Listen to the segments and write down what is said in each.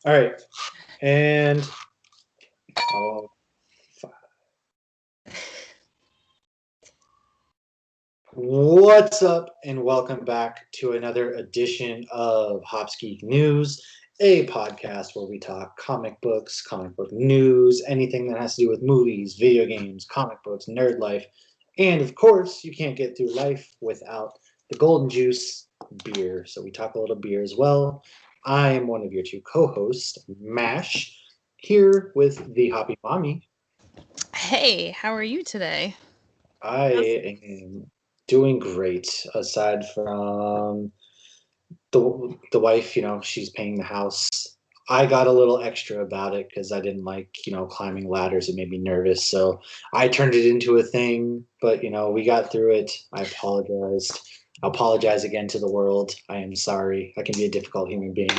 All right. And oh, what's up? And welcome back to another edition of Hops Geek News, a podcast where we talk comic books, comic book news, anything that has to do with movies, video games, comic books, nerd life. And of course, you can't get through life without the golden juice, beer. So we talk a little beer as well. I am one of your two co-hosts, Mash, here with the Hoppy Mommy. Hey, how are you today? I How's am doing great, aside from the wife, she's paying the house. I got a little extra about it because I didn't like, climbing ladders. It made me nervous. So I turned it into a thing, but, we got through it. I apologized. I apologize again to the world. I am sorry. I can be a difficult human being.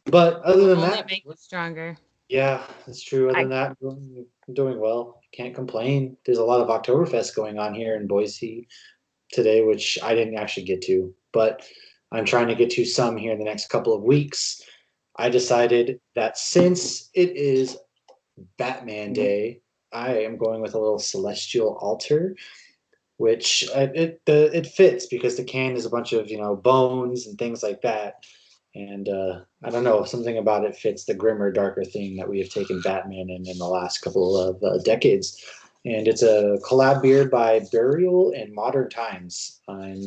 But other will than only that, make you stronger. yeah, that's true. Other I than that, I'm doing well. Can't complain. There's a lot of Oktoberfest going on here in Boise today, which I didn't actually get to, but I'm trying to get to some here in the next couple of weeks. I decided that since it is Batman Day, I am going with a little celestial altar, which it fits because the can is a bunch of bones and things like that. And I don't know, something about it fits the grimmer, darker theme that we have taken Batman in the last couple of decades. And it's a collab beer by Burial in Modern Times, and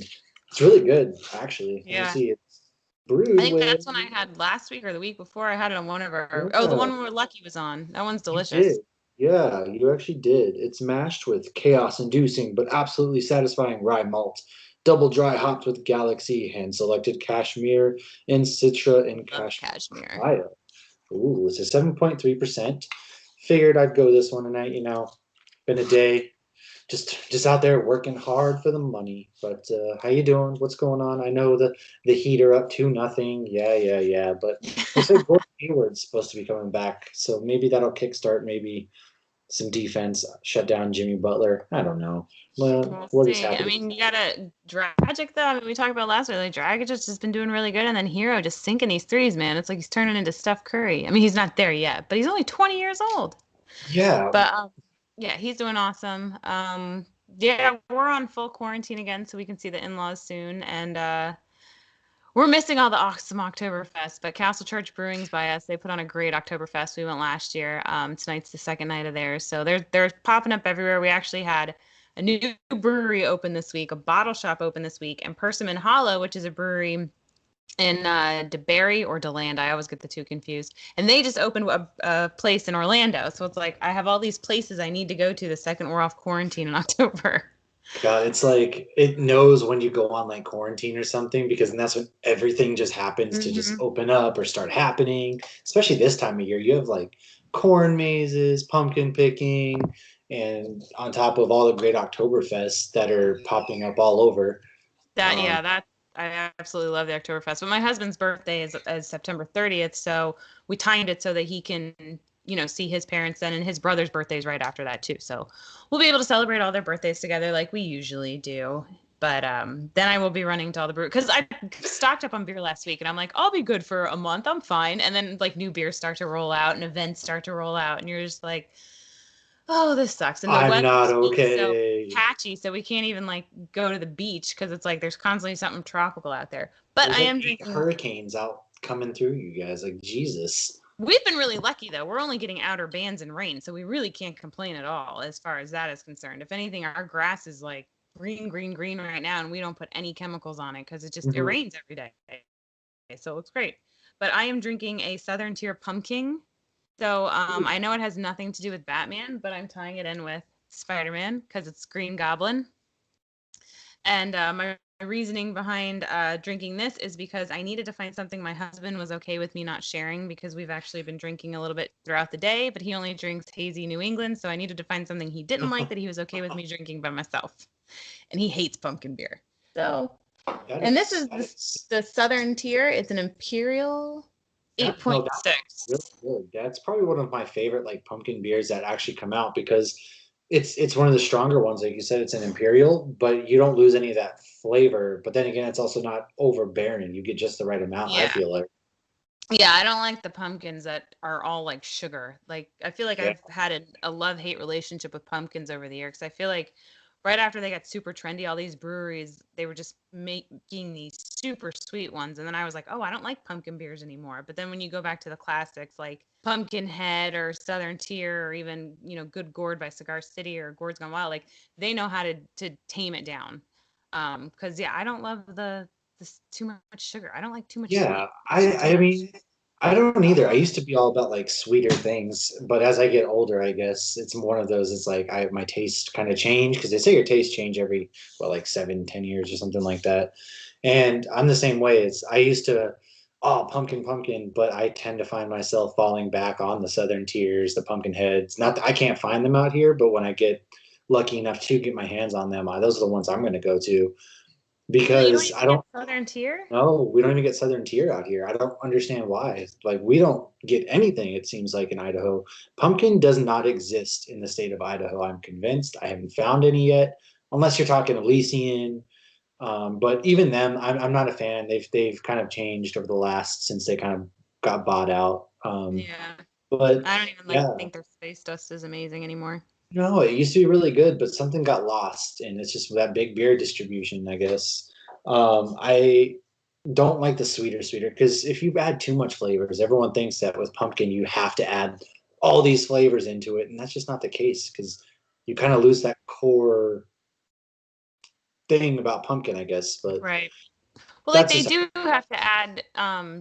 it's really good, actually. Let me yeah. see, it's I brewed think with. that's one I had last week or the week before. I had it on one of our. Oh, the Yeah, one where Lucky was on. That one's you did. delicious. Yeah, you actually did. It's mashed with chaos-inducing but absolutely satisfying rye malt, double dry hopped with Galaxy, hand-selected cashmere and Citra and Love cashmere cashmere. papaya. Ooh, it's a 7.3%. Figured I'd go this one tonight. Been a day, just out there working hard for the money. But how you doing? What's going on? I know the Heat are up 2-0. Yeah, yeah, yeah. But they said Gordon Hayward's supposed to be coming back, so maybe that'll kickstart maybe some defense, shut down Jimmy Butler. I don't know. Well, We'll we're just see. happy I to. mean, you got a Dragic though. I mean, we talked about last week. Like Dragic has just been doing really good, and then Hero just sinking these threes, man. It's like he's turning into Steph Curry. I mean, he's not there yet, but he's only 20 years old. Yeah, But yeah, he's doing awesome. Yeah, we're on full quarantine again, so we can see the in-laws soon, and we're missing all the awesome Oktoberfest, but Castle Church Brewing's by us. They put on a great Oktoberfest. We went last year. Tonight's the second night of theirs, so they're popping up everywhere. We actually had a new brewery open this week, a bottle shop open this week, and Persimmon Hollow, which is a brewery in DeBerry or DeLand. I always get the two confused. And they just opened a place in Orlando, so it's like I have all these places I need to go to the second we're off quarantine in October. God, it's like it knows when you go on like quarantine or something because then that's when everything just happens to just Hmm. open up or start happening. Especially this time of year, you have like corn mazes, pumpkin picking, and on top of all the great Oktoberfests that are popping up all over. That Um, yeah, that I absolutely love the Oktoberfest. But my husband's birthday is September 30th, so we timed it so that he can, see his parents then, and his brother's birthday is right after that too. So we'll be able to celebrate all their birthdays together like we usually do. But then I will be running to all the brew because I stocked up on beer last week, and I'm like, I'll be good for a month. I'm fine. And then like new beers start to roll out, and events start to roll out, and you're just like, oh, this sucks. And the I'm not weather's been so okay. patchy, so we can't even like go to the beach because it's like there's constantly something tropical out there. But There's I like am eight drinking. hurricanes out coming through you guys. Like Jesus. We've been really lucky though. We're only getting outer bands and rain, so we really can't complain at all as far as that is concerned. If anything, our grass is like green, green, green right now, and we don't put any chemicals on it because it Mhm. rains every day, so it looks great. But I am drinking a Southern Tier Pumpkin. So I know it has nothing to do with Batman, but I'm tying it in with Spider-Man because it's Green Goblin. And my reasoning behind drinking this is because I needed to find something my husband was okay with me not sharing because we've actually been drinking a little bit throughout the day, but he only drinks hazy New England. So I needed to find something he didn't like that he was okay with me drinking by myself. And he hates pumpkin beer. So, That and this is is that is the Southern tier. It's an Imperial that no, that one's 8.6. really good. That's probably one of my favorite like pumpkin beers that actually come out because it's one of the stronger ones. Like you said, it's an imperial, but you don't lose any of that flavor. But then again, it's also not overbearing. You get just the right amount, I Yeah. feel like. Yeah, I don't like the pumpkins that are all like sugar. Like, I feel like Yeah. I've had a love-hate relationship with pumpkins over the years. 'Cause I feel like right after they got super trendy, all these breweries, they were just making these super sweet ones. And then I was like, oh, I don't like pumpkin beers anymore. But then when you go back to the classics like Pumpkinhead or Southern Tier or even, Good Gourd by Cigar City or Gourd's Gone Wild, like they know how to tame it down. Because yeah, I don't love this too much sugar. I don't like too much Yeah, sweet. I Too I much. mean I don't either. I used to be all about like sweeter things, but as I get older, I guess it's one of those. It's like my taste kind of change because they say your taste change every like 7, 10 years or something like that. And I'm the same way. It's I used to pumpkin pumpkin, but I tend to find myself falling back on the Southern Tiers, the pumpkin heads. Not that I can't find them out here, but when I get lucky enough to get my hands on them, those are the ones I'm going to go to Really, you don't because even I get don't. Southern Tier? No, we don't even get Southern Tier out here. I don't understand why. Like we don't get anything, it seems like in Idaho. Pumpkin does not exist in the state of Idaho. I'm convinced. I haven't found any yet, unless you're talking Elysian. But even them, I'm not a fan. They've kind of changed over the last since they kind of got bought out. Yeah. But I don't even like yeah, think their space dust is amazing anymore. no, it used to be really good, but something got lost, and it's just that big beer distribution, I guess. I don't like the sweeter because if you add too much flavors, everyone thinks that with pumpkin you have to add all these flavors into it, and that's just not the case because you kind of lose that core thing about pumpkin, I guess. But Right. Well, like that's they just do have to add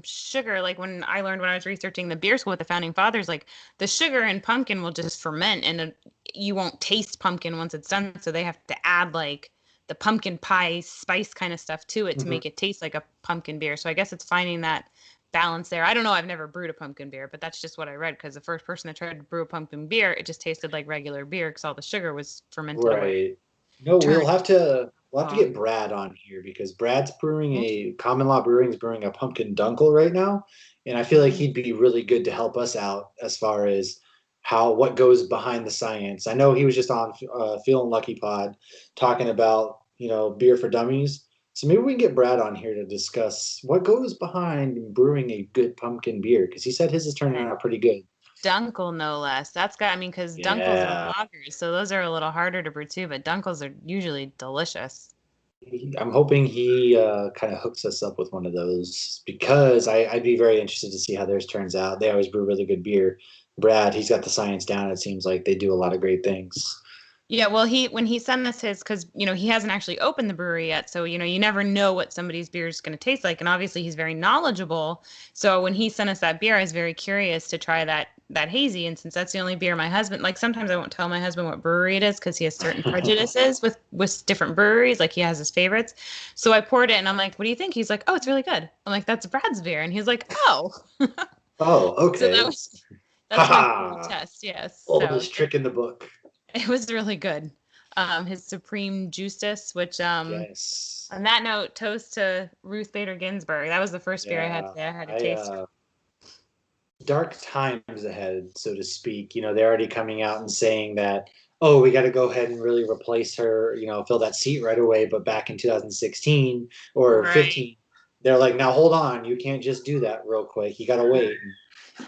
sugar. Like when I learned when I was researching the beer school with the founding fathers, like the sugar in pumpkin will just ferment and you won't taste pumpkin once it's done. So they have to add like the pumpkin pie spice kind of stuff to it to mhm, make it taste like a pumpkin beer. So I guess it's finding that balance there. I don't know. I've never brewed a pumpkin beer, but that's just what I read because the first person that tried to brew a pumpkin beer, it just tasted like regular beer because all the sugar was fermented away, right. No, turned we'll have to alcohol. get Brad on here because Brad's brewing a Common Law Brewing is brewing a pumpkin dunkel right now, and I feel like Mm. he'd be really good to help us out as far as what goes behind the science. I know he was just on Feeling Lucky Pod talking about beer for dummies. So maybe we can get Brad on here to discuss what goes behind brewing a good pumpkin beer because he said his is turning out pretty good. Dunkel, no less. That's got, I mean, because Dunkels are Yeah. lagers, so those are a little harder to brew too, but Dunkels are usually delicious. I'm hoping he kind of hooks us up with one of those because I'd be very interested to see how theirs turns out. They always brew really good beer. Brad, he's got the science down. It seems like they do a lot of great things. Yeah, well, when he sent us his, because he hasn't actually opened the brewery yet, so you never know what somebody's beer is going to taste like, and obviously he's very knowledgeable. So when he sent us that beer, I was very curious to try that hazy, and since that's the only beer my husband like, sometimes I won't tell my husband what brewery it is because he has certain prejudices with different breweries, like he has his favorites. So I poured it, and I'm like, "What do you think?" He's like, "Oh, it's really good." I'm like, "That's Brad's beer," and he's like, "Oh." Oh, So okay. that's my full Haha. test. Yes, so Oldest trick in the book. it was really good. His Supreme Justice, which Yes. on that note, toast to Ruth Bader Ginsburg. That was the first beer I had Yeah. today. I had to I taste. dark times ahead, so to speak. They're already coming out and saying that, oh, we got to go ahead and really replace her, fill that seat right away. But back in 2016 or Right. 15, they're like, now hold on, you can't just do that real quick. You got to wait.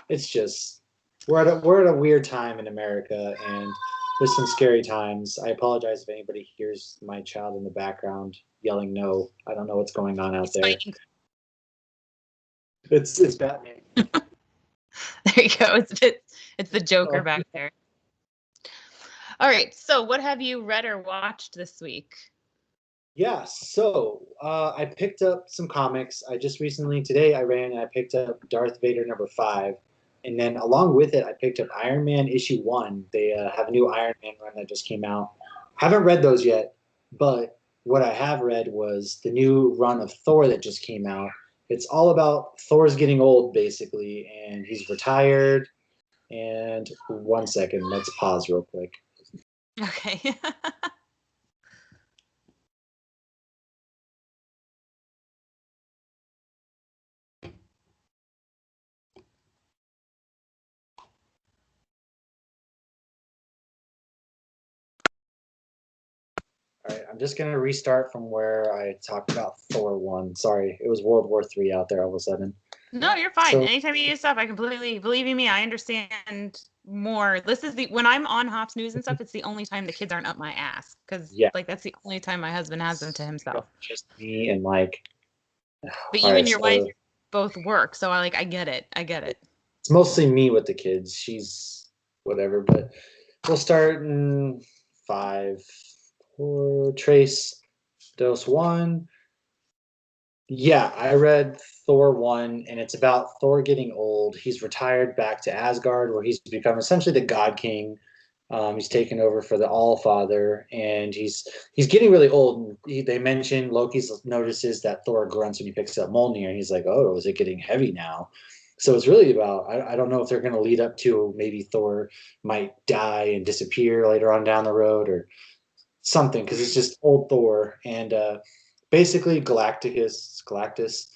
It's just we're at a weird time in America, and there's some scary times. I apologize if anybody hears my child in the background yelling no. I don't know what's going on out He's there. fighting. It's Batman. There you go. It's the Joker Oh. back there. All right. So, what have you read or watched this week? Yeah, so I picked up some comics. I just recently, today, I ran and I picked up Darth Vader #5. And then along with it, I picked up Iron Man issue 1. They have a new Iron Man run that just came out. Haven't read those yet, but what I have read was the new run of Thor that just came out. It's all about Thor's getting old, basically, and he's retired. And 1 second, let's pause real quick. Okay. All right, I'm just gonna restart from where I talked about Thor 1. Sorry, it was World War 3 out there all of a sudden. No, you're fine. So Anytime you use stuff, I completely believe you me. I understand more. This is the when I'm on Hops News and stuff. It's the only time the kids aren't up my ass because yeah, like that's the only time my husband has them to yep, himself. just me and like, But all you right, and your wife so both work, so I get it. I get it. it's mostly me with the kids. She's whatever, but we'll start in five. For Trace Dose One. Yeah, I read Thor 1, and it's about Thor getting old. He's retired back to Asgard, where he's become essentially the God King. He's taken over for the All Father, and he's getting really old. They mentioned Loki notices that Thor grunts when he picks up Mjolnir, and he's like, "Oh, is it getting heavy now?" So it's really about. I don't know if they're going to lead up to maybe Thor might die and disappear later on down the road, or something because it's just old Thor and basically Galactus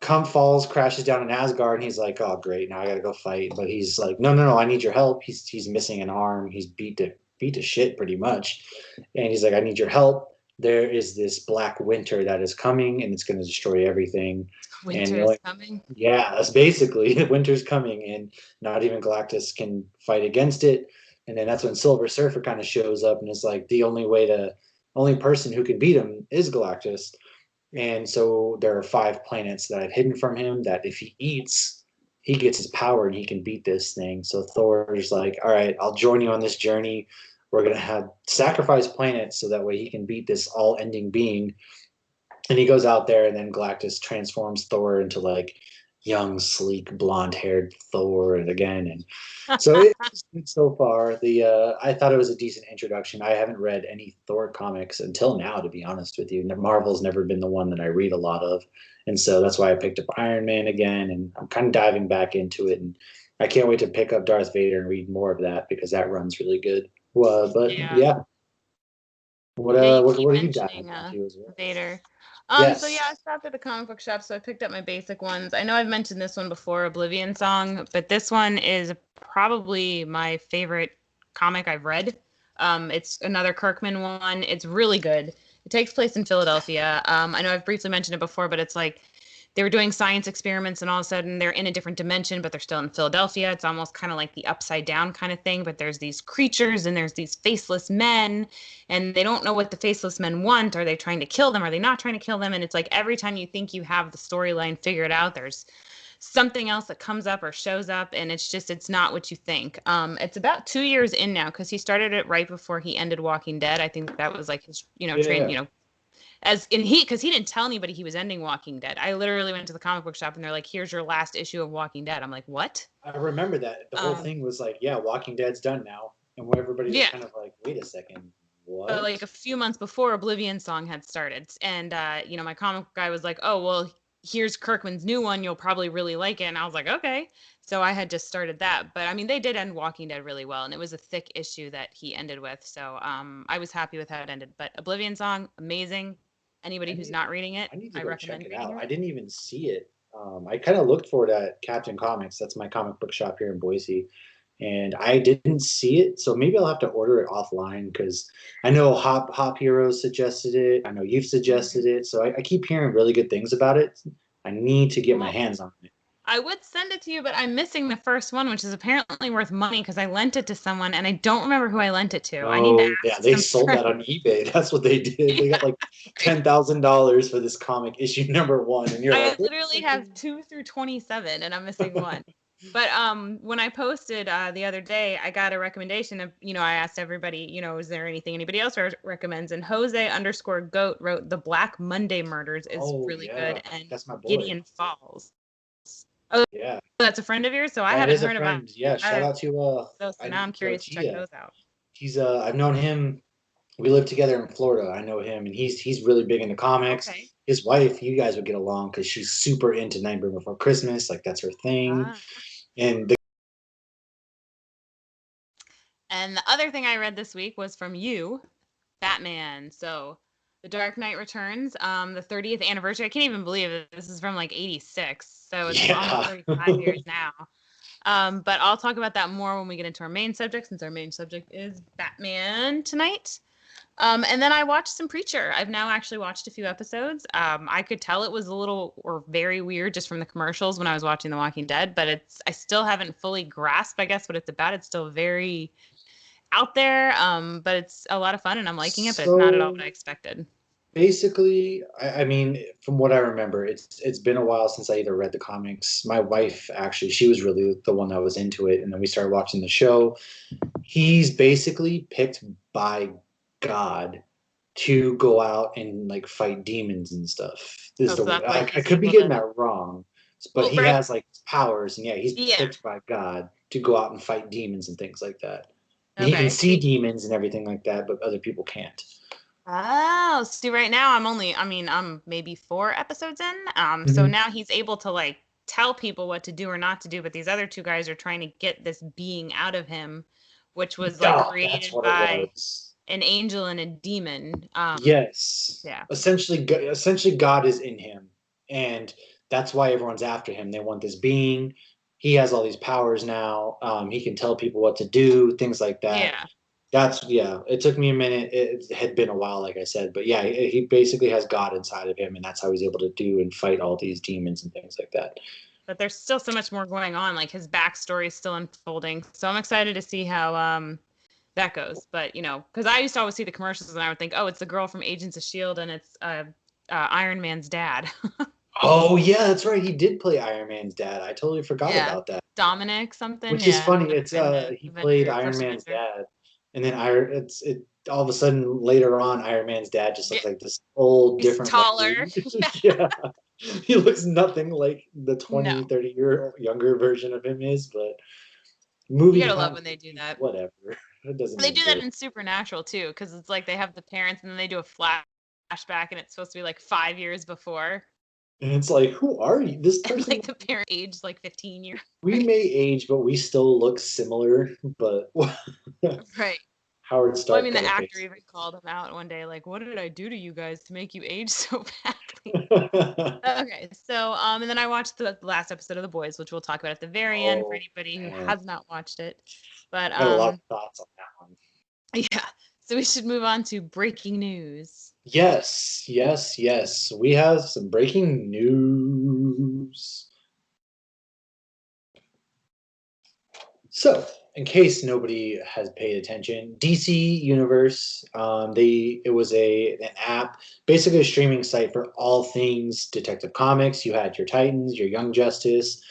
come falls crashes down in Asgard and he's like, oh great, now I gotta go fight, but he's like, no, I need your help. He's missing an arm. He's beat to shit pretty much, and he's like, I need your help. There is this black winter that is coming and it's going to destroy everything. And Winter the is only coming. yeah, that's basically winter's coming, and not even Galactus can fight against it. And then that's when Silver Surfer kind of shows up and is like the only person who can beat him is Galactus. And so there are 5 planets that I've hidden from him that if he eats, he gets his power and he can beat this thing. So Thor's like, all right, I'll join you on this journey. We're gonna have sacrifice planets so that way he can beat this all-ending being. And he goes out there, and then Galactus transforms Thor into like young, sleek, blonde-haired Thor, and again, and so it's good so far. The I thought it was a decent introduction. I haven't read any Thor comics until now, to be honest with you. Marvel's never been the one that I read a lot of, and so that's why I picked up Iron Man again, and I'm kind of diving back into it. And I can't wait to pick up Darth Vader and read more of that because that runs really good. But Yeah. yeah, Yeah, you keep what are you diving mentioning into as well? Vader. So yeah, Yes. I stopped at the comic book shop, so I picked up my basic ones. I know I've mentioned this one before, Oblivion Song, but this one is probably my favorite comic I've read. It's another Kirkman one. It's really good. It takes place in Philadelphia. I know I've briefly mentioned it before, but it's like they were doing science experiments and all of a sudden they're in a different dimension, but they're still in Philadelphia. It's almost kind of like the upside down kind of thing, but there's these creatures and there's these faceless men and they don't know what the faceless men want. Are they trying to kill them? Are they not trying to kill them? And it's like every time you think you have the storyline figured out, there's something else that comes up or shows up and it's not what you think. It's about 2 years in now because he started it right before he ended Walking Dead. I think that was like his train, Yeah. as in he because he didn't tell anybody he was ending Walking Dead. I literally went to the comic book shop and they're like, here's your last issue of Walking Dead. I'm like, what? I remember that. The whole um thing was like, yeah, Walking Dead's done now. And where everybody was yeah. kind of like, wait a second, what? Like a few months before Oblivion Song had started. And my comic guy was like, "Oh, well, here's Kirkman's new one. You'll probably really like it." And I was like, "Okay." So I had just started that. But I mean, they did end Walking Dead really well, and it was a thick issue that he ended with. So I was happy with how it ended. But Oblivion Song, amazing. Anybody I who's need not reading it, I need to I go check recommend it reading out. it. I didn't even see it. I kind of looked for it at Captain Comics. That's my comic book shop here in Boise. And I didn't see it, so maybe I'll have to order it offline because I know Hop Heroes suggested it. I know you've suggested Mhm. it, so I keep hearing really good things about it. I need to get my Well, hands on it. I would send it to you, but I'm missing the first one, which is apparently worth money because I lent it to someone and I don't remember who I lent it to. I need to Oh, yeah, ask they some sold that friends. on eBay. That's what they did. They got like $10,000 for this comic issue number one, and you're like, I wait a literally have second. 2 through 27 and I'm missing one. But when I posted the other day, I got a recommendation of, I asked everybody, is there anything anybody else recommends? And Jose underscore goat wrote The Black Monday Murders is Oh really yeah, good and that's my boy. Gideon Falls. Oh, Yeah, that's a friend of yours? So I that hadn't is a heard about friend. Yeah, shout out to those. So I now I'm curious to check Tortilla. those out. He's I've known him. We live together in Florida. I know him, and he's really big into comics. Okay. His wife, you guys would get along because she's super into Nightmare Before Christmas, like that's her thing. Ah. And the And the other thing I read this week was from you, Batman. So The Dark Knight Returns, the 30th anniversary. I can't even believe it. This is from like 86. So it's almost yeah, 35 years now. But I'll talk about that more when we get into our main subject, since our main subject is Batman tonight. And then I watched some Preacher. I've now actually watched a few episodes. I could tell it was a little or very weird just from the commercials when I was watching The Walking Dead, but I still haven't fully grasped, I guess, what it's about. It's still very out there, but it's a lot of fun and I'm liking it, but it's not at all what So I expected. basically, I mean, from what I remember, it's been a while since I either read the comics. My wife actually, she was really the one that was into it, and then we started watching the show. He's basically picked by God to go out and like fight demons and stuff. Is Oh, the so way that's why I he's could be able getting to. that wrong, but Well, he right. has like powers, and yeah, he's Yeah. picked by God to go out and fight demons and things like that. And he can Okay. see demons and everything like that, but other people can't. Oh, see, right now I mean, I'm maybe 4 episodes in. So Mhm. now he's able to like tell people what to do or not to do, but these other two guys are trying to get this being out of him, which was like Oh, that's created what it by was. an angel and a demon. Yes. Yeah. Essentially, God is in him, and that's why everyone's after him. They want this being. He has all these powers now. He can tell people what to do, things like that. Yeah. That's yeah. It took me a minute. It had been a while, like I said, but yeah, he basically has God inside of him, and that's how he's able to do and fight all these demons and things like that. But there's still so much more going on. Like his backstory is still unfolding. So I'm excited to see how that goes. But because I used to always see the commercials and I would think, oh, it's the girl from Agents of Shield and it's Iron Man's dad. Oh yeah, that's right. He did play Iron Man's dad. I totally forgot Yeah, about that. Dominic something. Which is Yeah, funny. It's in the he played Avenger Iron First Man's Avenger. dad, and then Iron it's it all of a sudden later on Iron Man's dad just Yeah, looks like this old he's different white taller. dude. Yeah. He looks nothing like the No, 20, 30 year younger version of him is, but you movie gotta love when they do continuity, that. whatever. It doesn't They make do that good. in Supernatural too, because it's like they have the parents and then they do a flashback and it's supposed to be like 5 years before. And it's like, who are you? This And person like the parent aged like 15 years. we may age, but we still look similar. But Right. Howard Well, I Stark mean, got the a actor face. even called him out one day, like, "What did I do to you guys to make you age so badly?" Okay, so and then I watched the last episode of The Boys, which we'll talk about at the very end for Oh anybody who man, has not watched it. But I got a lot of thoughts on that one. yeah, so we should move on to breaking news. Yes, yes, yes. We have some breaking news. So, in case nobody has paid attention, DC Universe, it was an app, basically a streaming site for all things Detective Comics. You had your Titans, your Young Justice,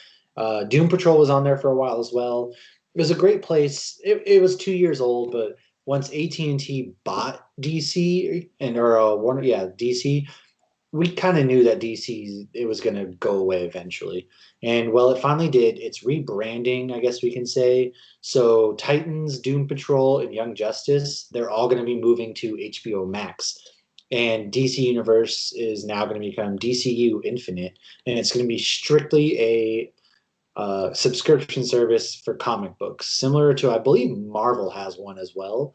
Doom Patrol was on there for a while as well. It was a great place. It was 2 years old, but once AT&T bought DC or Warner, yeah, DC, we kind of knew that DC it was going to go away eventually. And well, it finally did. It's rebranding, I guess we can say. So Titans, Doom Patrol, and Young Justice, they're all going to be moving to HBO Max. And DC Universe is now going to become DCU Infinite, and it's going to be strictly a subscription service for comic books, similar to I believe Marvel has one as well.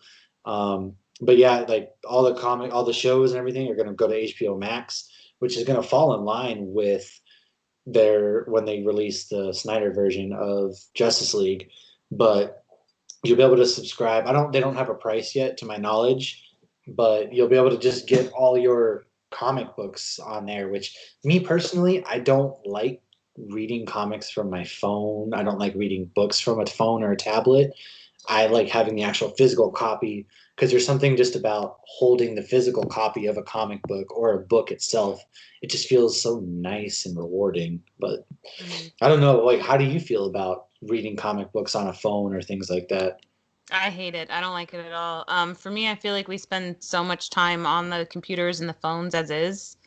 But yeah, like all the shows and everything are going to go to HBO Max, which is going to fall in line with their when they release the Snyder version of Justice League. But you'll be able to subscribe. They don't have a price yet, to my knowledge, but you'll be able to just get all your comic books on there. Which me personally, I don't like reading comics from my phone. I don't like reading books from a phone or a tablet. I like having the actual physical copy because there's something just about holding the physical copy of a comic book or a book itself. It just feels so nice and rewarding. But Mhm. I don't know, like, how do you feel about reading comic books on a phone or things like that? I hate it. I don't like it at all. For me, I feel like we spend so much time on the computers and the phones as is.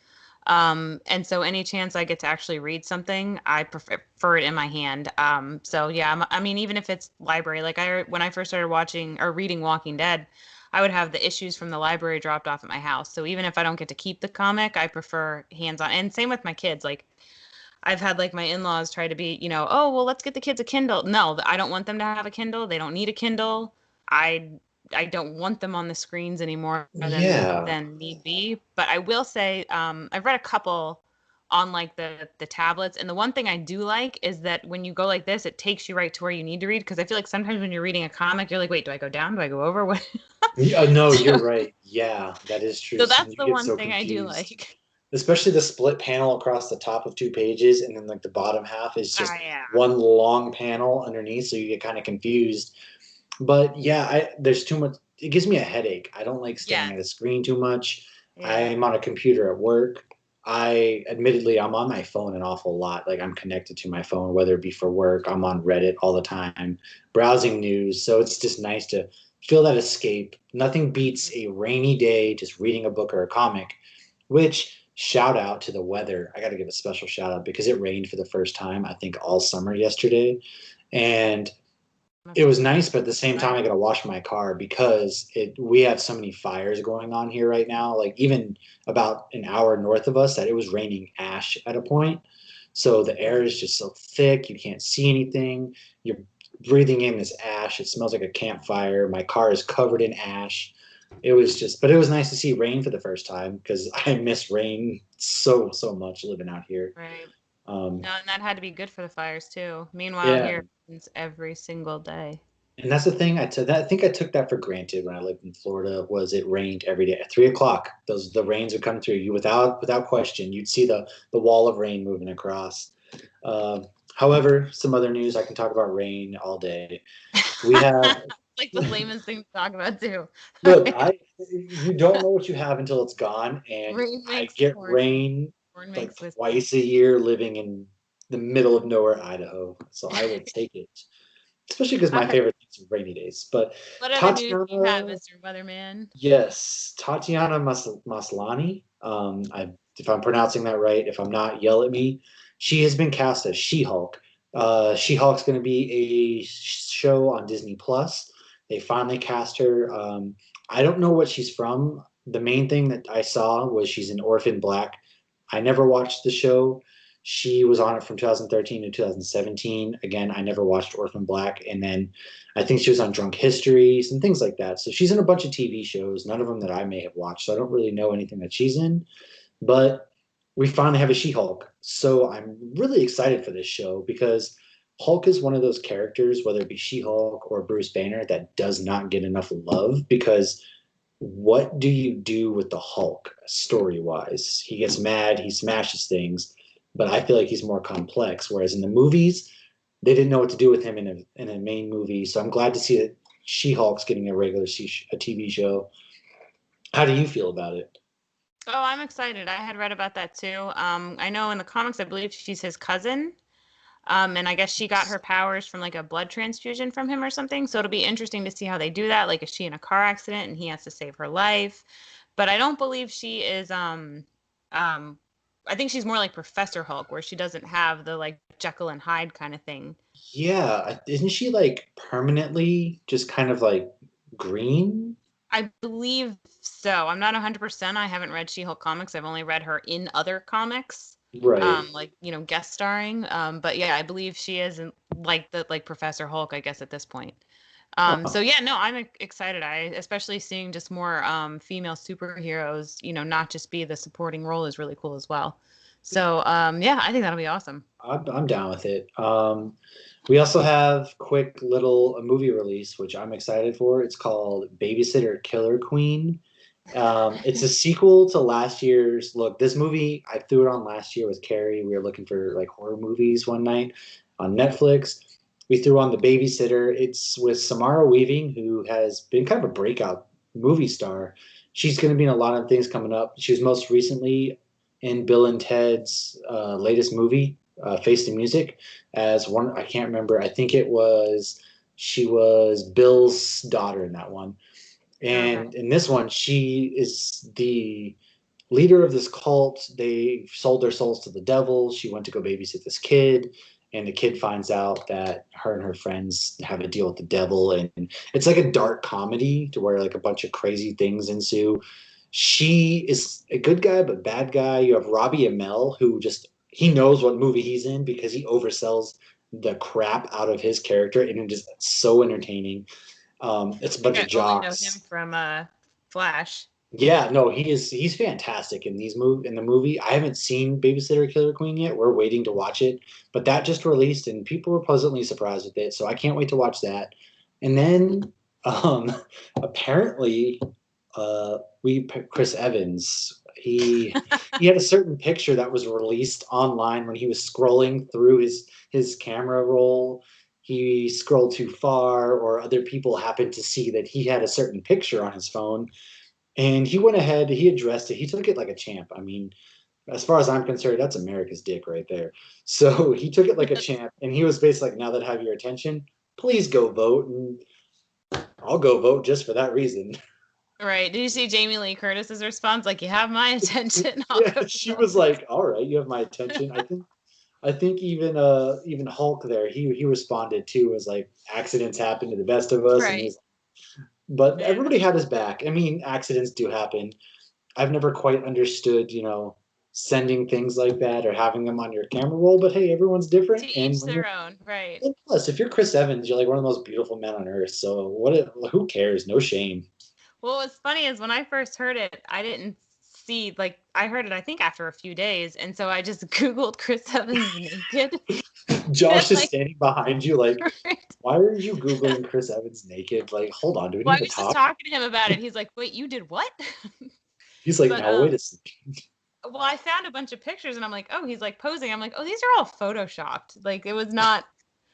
And so any chance I get to actually read something, I prefer it in my hand. So yeah, I mean, even if it's library, like when I first started watching or reading Walking Dead, I would have the issues from the library dropped off at my house. So even if I don't get to keep the comic, I prefer hands-on. And same with my kids. Like I've had like my in-laws try to be, oh, well, let's get the kids a Kindle. No, I don't want them to have a Kindle. They don't need a Kindle. I I don't want them on the screens anymore than Yeah. need be. But I will say, I've read a couple on like the tablets. And the one thing I do like is that when you go like this, it takes you right to where you need to read. Because I feel like sometimes when you're reading a comic, you're like, wait, do I go down? Do I go over? What? Yeah, no, so, you're right. Yeah, that is true. so So that's you the get one so thing I do confused, like. especially the split panel across the top of 2 pages, and then like the bottom half is Ah, just yeah. one long panel underneath, so you get kind of confused. But yeah, there's too much. It gives me a headache. I don't like staring at a Yes. screen too much. Yeah. I'm on a computer at work. Admittedly, I'm on my phone an awful lot. Like I'm connected to my phone, whether it be for work. I'm on Reddit all the time, browsing news. So it's just nice to feel that escape. Nothing beats a rainy day just reading a book or a comic. Which shout out to the weather. I got to give a special shout out because it rained for the first time I think all summer yesterday, and it Must have was been nice, but at the same time, right. I got to wash my car because we have so many fires going on here right now. Like even about an hour north of us, that it was raining ash at a point. So the air is just so thick, you can't see anything. You're breathing in this ash. It smells like a campfire. My car is covered in ash. It was just, but it was nice to see rain for the first time because I miss rain so much living out here. Right. Um, No, and that had to be good for the fires too. Meanwhile, yeah, here it's every single day. and that's the thing. I think I took that for granted when I lived in Florida. Was it rained every day at 3 o'clock? The rains would come through you without question. You'd see the wall of rain moving across. However, some other news I can talk about rain all day. We have Like the lamest thing to talk about too. look. I You don't know what you have until it's gone, and Rain I makes get corn. rain Corn like makes whiskey. twice a year living in the middle of nowhere, Idaho. So I will take it, especially because All my right. favorite things are rainy days. But What other news do you have, Tatiana, Mr. Weatherman? yes, Tatiana Maslany. If I'm pronouncing that right, if I'm not, yell at me. She has been cast as She-Hulk. She-Hulk's going to be a show on Disney Plus. They finally cast her. I don't know what she's from. The main thing that I saw was she's an Orphan Black. I never watched the show. She was on it from 2013 to 2017. Again, I never watched Orphan Black. And then I think she was on Drunk Histories and things like that. So she's in a bunch of TV shows, none of them that I may have watched. So I don't really know anything that she's in. But we finally have a She-Hulk. So I'm really excited for this show because Hulk is one of those characters, whether it be She-Hulk or Bruce Banner, that does not get enough love because what do you do with the Hulk story wise? He gets mad, he smashes things, but I feel like he's more complex. Whereas in the movies, they didn't know what to do with him in a main movie. So I'm glad to see that She Hulk's getting a a TV show. How do you feel about it? Oh, I'm excited. I had read about that too. I know in the comics, I believe she's his cousin. And I guess she got her powers from like a blood transfusion from him or something. So it'll be interesting to see how they do that. Like, is she in a car accident and he has to save her life? But I don't believe she is. Um, I think she's more like Professor Hulk, where she doesn't have the like Jekyll and Hyde kind of thing. Yeah, isn't she like permanently just kind of like green? I believe so. I'm not 100%. I haven't read She-Hulk comics. I've only read her in other comics, Right. like guest starring. But yeah, I believe she is in, like the like Professor Hulk, I guess at this point. So Huh. yeah, no, I'm excited. I especially seeing just more female superheroes, not just be the supporting role is really cool as well. So yeah, I think that'll be awesome. I'm down with it. We also have quick little a movie release, which I'm excited for. It's called Babysitter Killer Queen. It's a sequel to last year's. Look, this movie I threw it on last year with Carrie. We were looking for like horror movies one night on Netflix. We threw on The Babysitter. It's with Samara Weaving, who has been kind of a breakout movie star. She's going to be in a lot of things coming up. She was most recently in Bill and Ted's latest movie, Face the Music, as one. I can't remember. I think it was she was Bill's daughter in that one. Okay. And in this one, she is the leader of this cult. They sold their souls to the devil. She went to go babysit this kid, and the kid finds out that her and her friends have a deal with the devil. And it's like a dark comedy to where like a bunch of crazy things ensue. She is a good guy, but bad guy. You have Robbie Amell, who just he knows what movie he's in because he oversells the crap out of his character, and it is so entertaining. It's a I think bunch I of only know him jocks. from Flash. Yeah, no, he's fantastic in the movie. I haven't seen Babysitter Killer Queen yet. We're waiting to watch it, but that just released and people were pleasantly surprised with it. So I can't wait to watch that. And then um apparently we Chris Evans, he had a certain picture that was released online when he was scrolling through his camera roll. He scrolled too far or other people happened to see that he had a certain picture on his phone and he went ahead, he addressed it, he took it like a champ. I mean, as far as I'm concerned, that's America's dick right there. So he took it like a champ, and he was basically like, now that I have your attention, please go vote. And I'll go vote just for that reason. Right. Did you see Jamie Lee Curtis's response? Like, you have my attention, I'll Yeah, go she was vote. like, all right, you have my attention. I think even Hulk there, he responded too, was like, accidents happen to the best of us, and Right. he's but Yeah. everybody had his back. I mean, accidents do happen. I've never quite understood, sending things like that or having them on your camera roll. But hey, everyone's To different, and each their own. Right. and plus, if you're Chris Evans, you're like one of the most beautiful men on earth. So who cares? No shame. Well, what's funny is when I first heard it, I didn't see, like, I heard it, I think, after a few days. And so I just Googled Chris Evans naked. And, Josh is like, standing behind you, like, right. why are you googling Chris Evans naked? Like, hold on, do we Well, need I to was just talk? talking to him about it. He's like, wait, you did what? He's like, But now wait a second. well, I found a bunch of pictures and I'm like, oh, he's like posing. I'm like, oh, these are all photoshopped. Like it was not.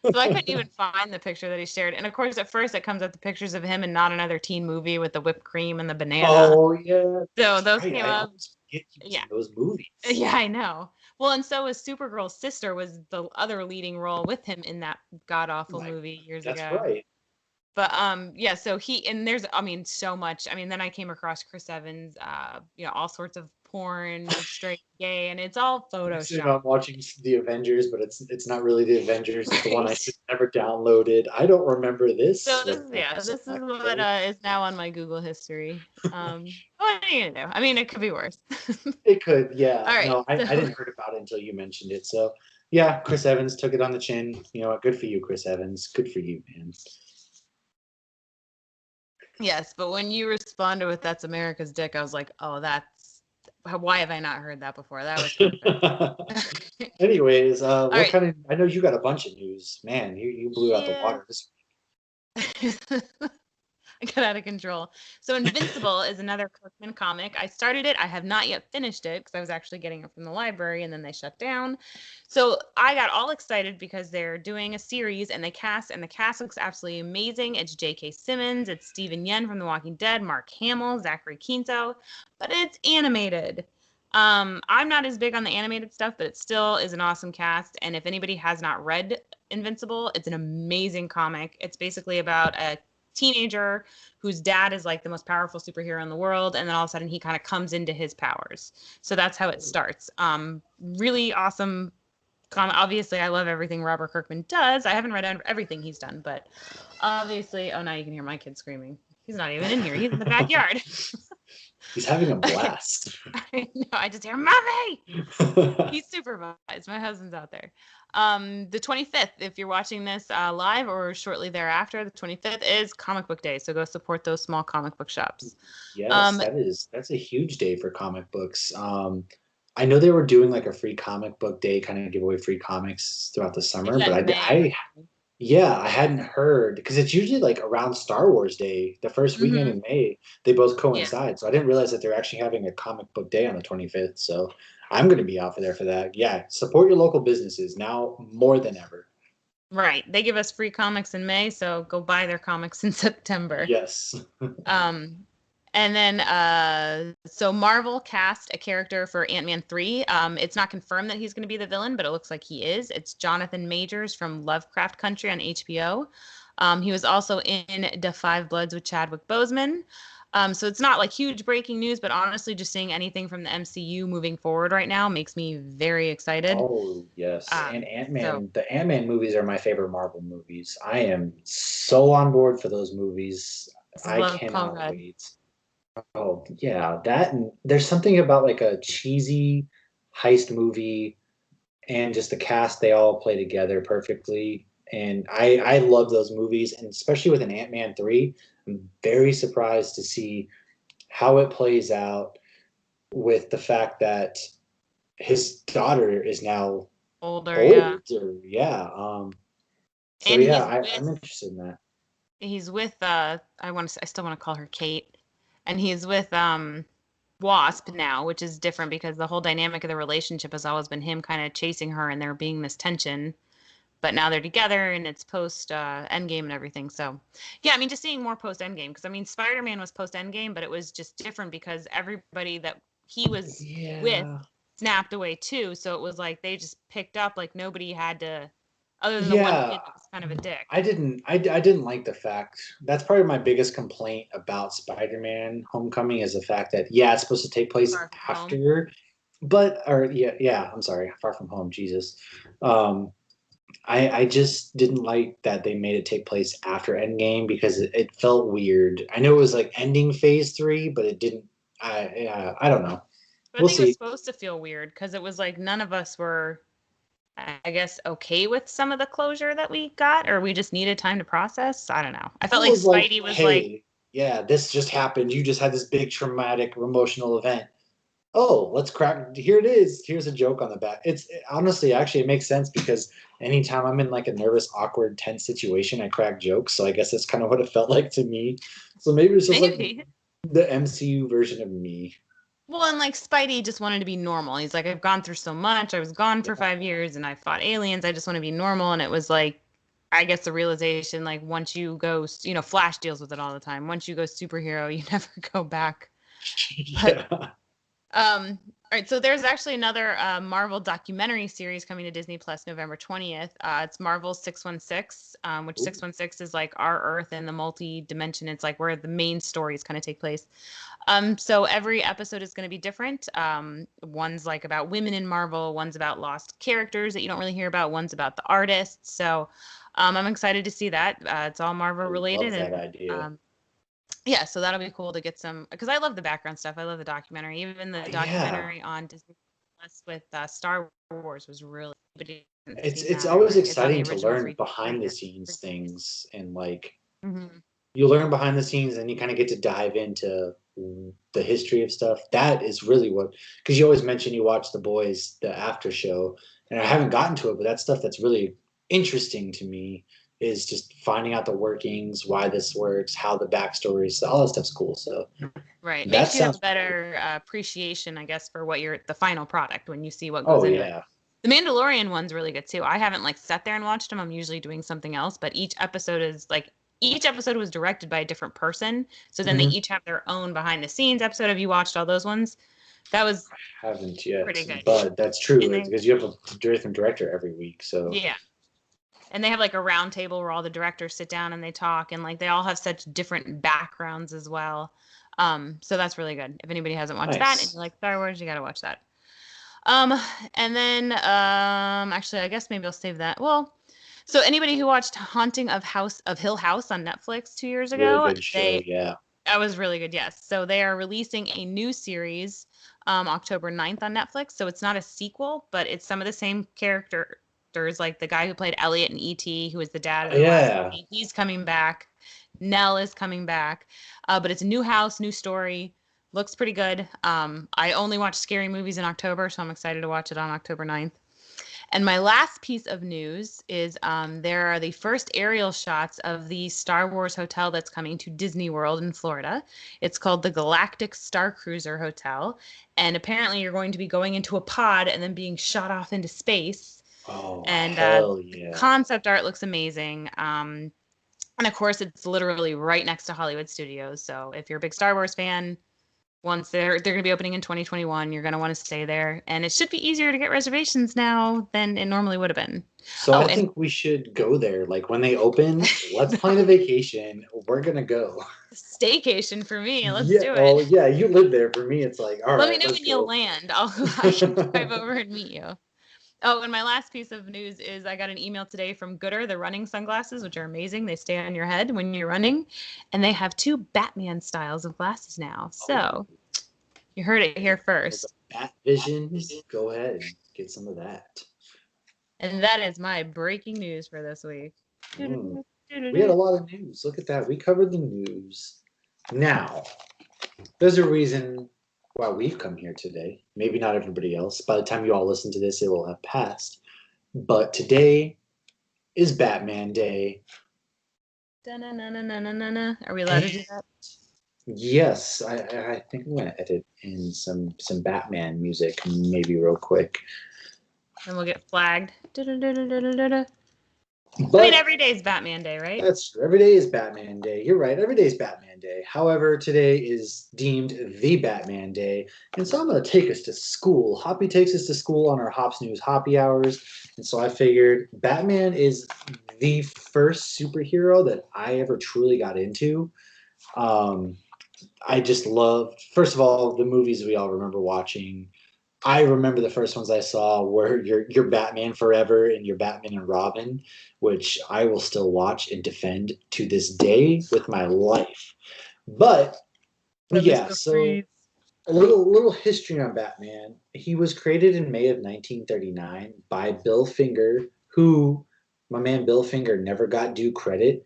So I couldn't even find the picture that he shared. And of course, at first it comes up the pictures of him and not another teen movie with the whipped cream and the banana. Oh yeah, So that's those right. came I up. always forget he was Yeah. in those movies. Yeah, I know. Well, and so was Supergirl's sister was the other leading role with him in that god awful Like, movie years that's ago. right. But yeah, so he and there's I mean so much. I mean, then I came across Chris Evans, all sorts of porn, straight gay, and it's all So Photoshop. I'm watching the Avengers, but it's not really the Avengers. It's the one I Right. just never downloaded. I don't remember this. So What yeah, so this is long what ago? is now on my Google history. What are you gonna do? I mean, it could be worse. It could, yeah. All right, No, I so didn't heard about it until you mentioned it. So yeah, Chris Evans took it on the chin. You know what? Good for you, Chris Evans. Good for you, man. yes, but when you responded with "That's America's Dick," I was like, oh, that's why have I not heard that before? That was perfect. Anyways, All what right, kind of? I know you got a bunch of news, man. You blew out the yeah. water. This I got out of control. So Invincible is another Kirkman comic. I started it. I have not yet finished it because I was actually getting it from the library and then they shut down. So I got all excited because they're doing a series and the cast looks absolutely amazing. It's J.K. Simmons, it's Stephen Yen from The Walking Dead, Mark Hamill, Zachary Quinto, but it's animated. I'm not as big on the animated stuff, but it still is an awesome cast. And if anybody has not read Invincible, it's an amazing comic. It's basically about a teenager whose dad is like the most powerful superhero in the world, and then all of a sudden he kind of comes into his powers. So that's how it starts. Really awesome comic. Obviously, I love everything Robert Kirkman does. I haven't read everything he's done, but obviously, oh, now you can hear my kid screaming. He's not even in here. He's in the backyard. He's having a blast. I know. I just hear mommy. He's supervised. My husband's out there. The 25th, if you're watching this live or shortly thereafter, the 25th is Comic Book Day. So go support those small comic book shops. Yes, Um, that's a huge day for comic books. I know they were doing like a free comic book day, kind of give away free comics throughout the they summer, do that but in May or I something. yeah, I hadn't heard because it's usually like around Star Wars Day, the first weekend Mm-hmm. in May. They both Yeah, coincide, so I didn't realize that they're actually having a comic book day on the 25th. So I'm going to be out for there for that. Yeah, support your local businesses now more than ever. right. They give us free comics in May, so go buy their comics in September. Yes. Um, and then so Marvel cast a character for Ant-Man 3. It's not confirmed that he's going to be the villain, but it looks like he is. It's Jonathan Majors from Lovecraft Country on HBO. He was also in Da 5 Bloods with Chadwick Boseman. So it's not like huge breaking news, but honestly, just seeing anything from the MCU moving forward right now makes me very excited. Oh, yes. Uh, And so Ant-Man, the Ant-Man movies are my favorite Marvel movies. I am so on board for those movies. I I love Paul cannot Rudd. wait. Oh, yeah, that and there's something about like a cheesy heist movie and just the cast, they all play together perfectly. And I love those movies, and especially with an Ant-Man 3, I'm very surprised to see how it plays out with the fact that his daughter is now Older, yeah. older. Yeah. So And yeah, I'm interested in that. he's with I still want to call her Kate. And he's with Wasp now, which is different because the whole dynamic of the relationship has always been him kind of chasing her and there being this tension. But now they're together and it's post Endgame and everything. So, yeah, I mean, just seeing more post Endgame because I mean, Spider-Man was post Endgame, but it was just different because everybody that he was with Yeah. snapped away too. So it was like they just picked up like nobody had to, other than the one Yeah. kid that was kind of a dick. I didn't like the fact that's probably my biggest complaint about Spider-Man Homecoming is the fact that yeah, it's supposed to take place Far from home. after, but or yeah, I'm sorry, Far From Home, Jesus. Um, I just didn't like that they made it take place after Endgame because it felt weird. I know it was like ending Phase 3, but it didn't. I don't know. But I We'll think it was see. supposed to feel weird because it was like none of us were, I guess, okay with some of the closure that we got, or we just needed time to process. I don't know. I It felt like was like, Spidey was like, hey, yeah, this just happened. You just had this big traumatic emotional event. Oh, let's crack. Here it is. Here's a joke on the back. It's honestly, actually, it makes sense because anytime I'm in like a nervous, awkward, tense situation, I crack jokes. So I guess that's kind of what it felt like to me. So maybe it's just like maybe. the MCU version of me. Well, and like Spidey just wanted to be normal. He's like, I've gone through so much. I was gone for Yeah. 5 years and I fought aliens. I just want to be normal. And it was like, I guess the realization, like, once you go, Flash deals with it all the time. Once you go superhero, you never go back. But Yeah. all right, so there's actually another Marvel documentary series coming to Disney Plus November 20th. It's Marvel 616, which Ooh, 616 is like our Earth and the multi-dimension. It's like where the main stories kind of take place. So every episode is going to be different. One's like about women in Marvel, one's about lost characters that you don't really hear about, one's about the artists. So I'm excited to see that. It's all Marvel I related love that and idea. yeah, so that'll be cool to get some because I love the background stuff. I love the documentary. Even the Yeah. documentary on Disney Plus with Star Wars was really. But if you haven't It's seen it's that, or always it's on the exciting to original learn three behind the three. scenes things and like Mm-hmm. you learn behind the scenes and you kind of get to dive into the history of stuff. That is really what, because you always mention you watch The Boys, the after show, and I haven't gotten to it, but that stuff that's really interesting to me is just finding out the workings, why this works, how the backstories, all that stuff's cool. So Right, that makes you have a sounds cool. better appreciation, I guess, for what the final product when you see what goes Oh into it. yeah. The Mandalorian one's really good too. I haven't like sat there and watched them. I'm usually doing something else, but each episode was directed by a different person. So then they Hmm. each have their own behind the scenes episode. Have you watched all those ones? That was Haven't yet, pretty good. but that's And true they because you have a different director every week. So yeah. And they have like a round table where all the directors sit down and they talk and like they all have such different backgrounds as well. So that's really good. If anybody hasn't watched that and you nice. like Star Wars, you got to watch that. Um, and then actually, I guess maybe I'll save that. Well, so anybody who watched Haunting of Hill House on Netflix 2 years Really ago, good show. Yeah. that was really good. Yes. So they are releasing a new series October 9th on Netflix. So it's not a sequel, but it's some of the same characters, like the guy who played Elliot in E.T., who was the dad in the last Yeah. movie. He's coming back. Nell is coming back. But it's a new house, new story. Looks pretty good. I only watch scary movies in October, so I'm excited to watch it on October 9th. And my last piece of news is there are the first aerial shots of the Star Wars hotel that's coming to Disney World in Florida. It's called the Galactic Star Cruiser Hotel. And apparently, you're going to be going into a pod and then being shot off into space. Oh, And hell the yeah. concept art looks amazing. And of course, it's literally right next to Hollywood Studios. So if you're a big Star Wars fan, once they're going to be opening in 2021, you're going to want to stay there, and it should be easier to get reservations now than it normally would have been. So Oh, I and think we should go there. Like when they open, let's plan a vacation. We're gonna go. staycation for me. Let's Yeah. do it. Oh, yeah. You live there. For me, it's like, all Let me right, know let's when you go. land. I can drive over and meet you. Oh, and my last piece of news is I got an email today from Gooder, the running sunglasses, which are amazing. They stay on your head when you're running, and they have two Batman styles of glasses now. Oh, So you heard it here for the first. Bat Vision, go ahead, get some of that. And that is my breaking news for this week. Mm. We had a lot of news. Look at that. We covered the news. Now, There's a reason why we've come here today. Maybe not everybody else. By the time you all listen to this, it will have passed. But today is Batman Day. Da-na-na-na-na-na-na. Are we allowed And to do that? yes, I think I'm gonna edit in some Batman music, maybe real quick. Then we'll get flagged. Da-da-da-da-da-da-da. I mean, But every day is Batman Day, right? that's true. Every day is Batman Day. You're right. Every day is Batman Day. However, today is deemed the Batman Day. And so I'm going to take us to school. Hoppy takes us to school on our Hops News Hoppy Hours. And so I figured Batman is the first superhero that I ever truly got into. Um, I just loved, first of all, the movies we all remember watching. I remember the first ones I saw were your Batman Forever and your Batman and Robin, which I will still watch and defend to this day with my life. But The yeah, Mr. so Freeze. a little history on Batman. He was created in May of 1939 by Bill Finger, who my man Bill Finger never got due credit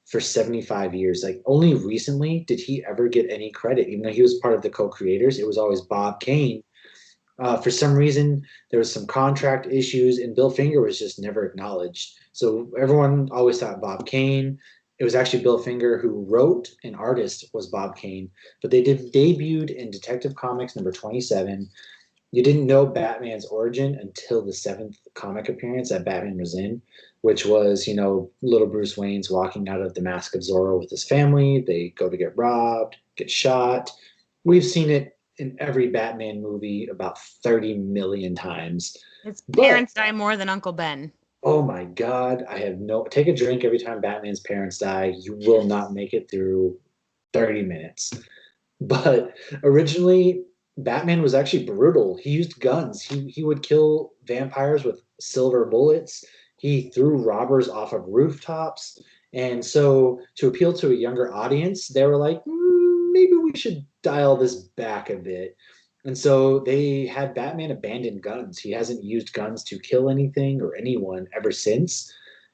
for 75 years. Like only recently did he ever get any credit, even though he was part of the co-creators. It was always Bob Kane. For some reason, there was some contract issues, and Bill Finger was just never acknowledged. So everyone always thought Bob Kane. It was actually Bill Finger who wrote, and artist was Bob Kane. But they did debuted in Detective Comics number 27. You didn't know Batman's origin until the seventh comic appearance that Batman was in, which was, little Bruce Wayne's walking out of the Mask of Zorro with his family. They go to get robbed, get shot. We've seen it in every Batman movie about 30 million times. His But parents die more than Uncle Ben. oh my God, I have no take a drink every time Batman's parents die. You will not make it through 30 minutes. But originally, Batman was actually brutal. He used guns. He would kill vampires with silver bullets. He threw robbers off of rooftops. And so, to appeal to a younger audience, they were like, maybe we should dial this back a bit. And so they had Batman abandon guns. He hasn't used guns to kill anything or anyone ever since.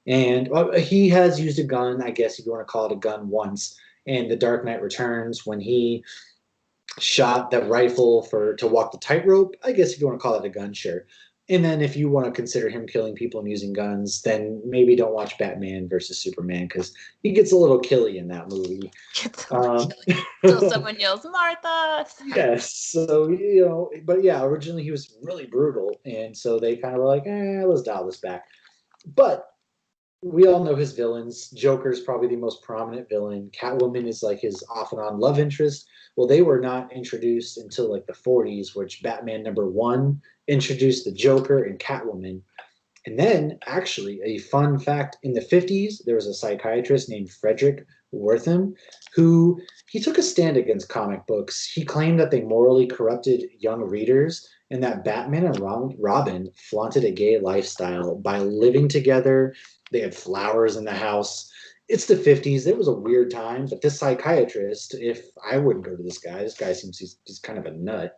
And he has used a gun, I guess if you want to call it a gun, once in The Dark Knight Returns when he shot that rifle for to walk the tightrope. I guess if you want to call it a gun, sure. And then if you want to consider him killing people and using guns, then maybe don't watch Batman versus Superman because he gets a little killy in that movie. Gets so Um, killing. Till someone yells, Martha! yes, so but yeah, originally he was really brutal, and so they kind of were like, let's dial this back. But we all know his villains. Joker's probably the most prominent villain. Catwoman is like his off and on love interest. Well, they were not introduced until like the 40s, which Batman number one introduced the Joker and Catwoman. And then, actually, a fun fact in the 50s, there was a psychiatrist named Frederick Wertham who he took a stand against comic books. He claimed that they morally corrupted young readers and that Batman and Robin flaunted a gay lifestyle by living together. They had flowers in the house. It's the 50s. It was a weird time, but this psychiatrist, if I wouldn't go to this guy seems he's kind of a nut.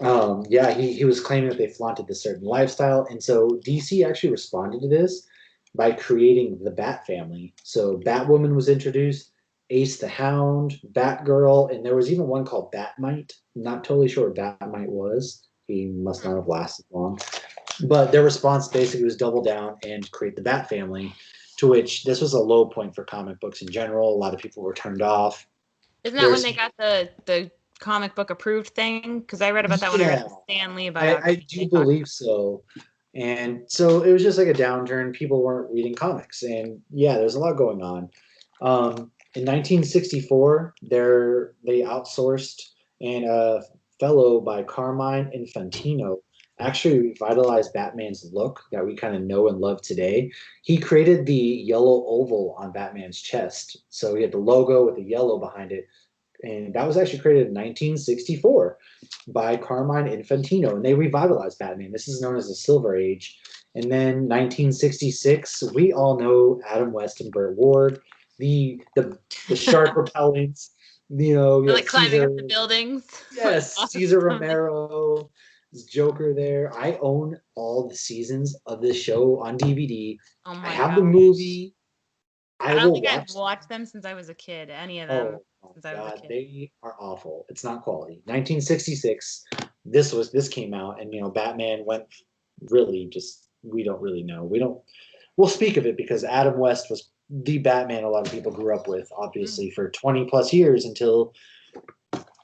Yeah, he was claiming that they flaunted this certain lifestyle, and so DC actually responded to this by creating the Bat family. So Batwoman was introduced, Ace the Hound, Batgirl, and there was even one called Batmite. Not totally sure what Batmite was. He must not have lasted long. But their response basically was double down and create the Bat family, to which this was a low point for comic books in general. A lot of people were turned off. Isn't that when There's they got the comic book approved thing? Because I read about that when I read yeah, the Stan Lee I biography. do They talked believe so. And so it was just like a downturn. People weren't reading comics. And yeah, there's a lot going on. In 1964, they outsourced, and a fellow by Carmine Infantino actually revitalized Batman's look that we kind of know and love today. He created the yellow oval on Batman's chest. So he had the logo with the yellow behind it, and that was actually created in 1964 by Carmine Infantino, and they revitalized Batman. This is known as the Silver Age. And then 1966, we all know Adam West and Burt Ward, the shark repellents. They're You like had climbing up Caesar, the buildings. yes, Caesar Romero, Joker there. I own all the seasons of this show on DVD. Oh I my have the gosh. movie. I I don't will think I've watch them. watched them since I was a kid. Any of them Oh my since I was a God, kid. they are awful. It's not quality. 1966, this came out, and Batman went really just we don't really know. We'll speak of it because Adam West was the Batman a lot of people grew up with, Mm. obviously, for 20 plus years until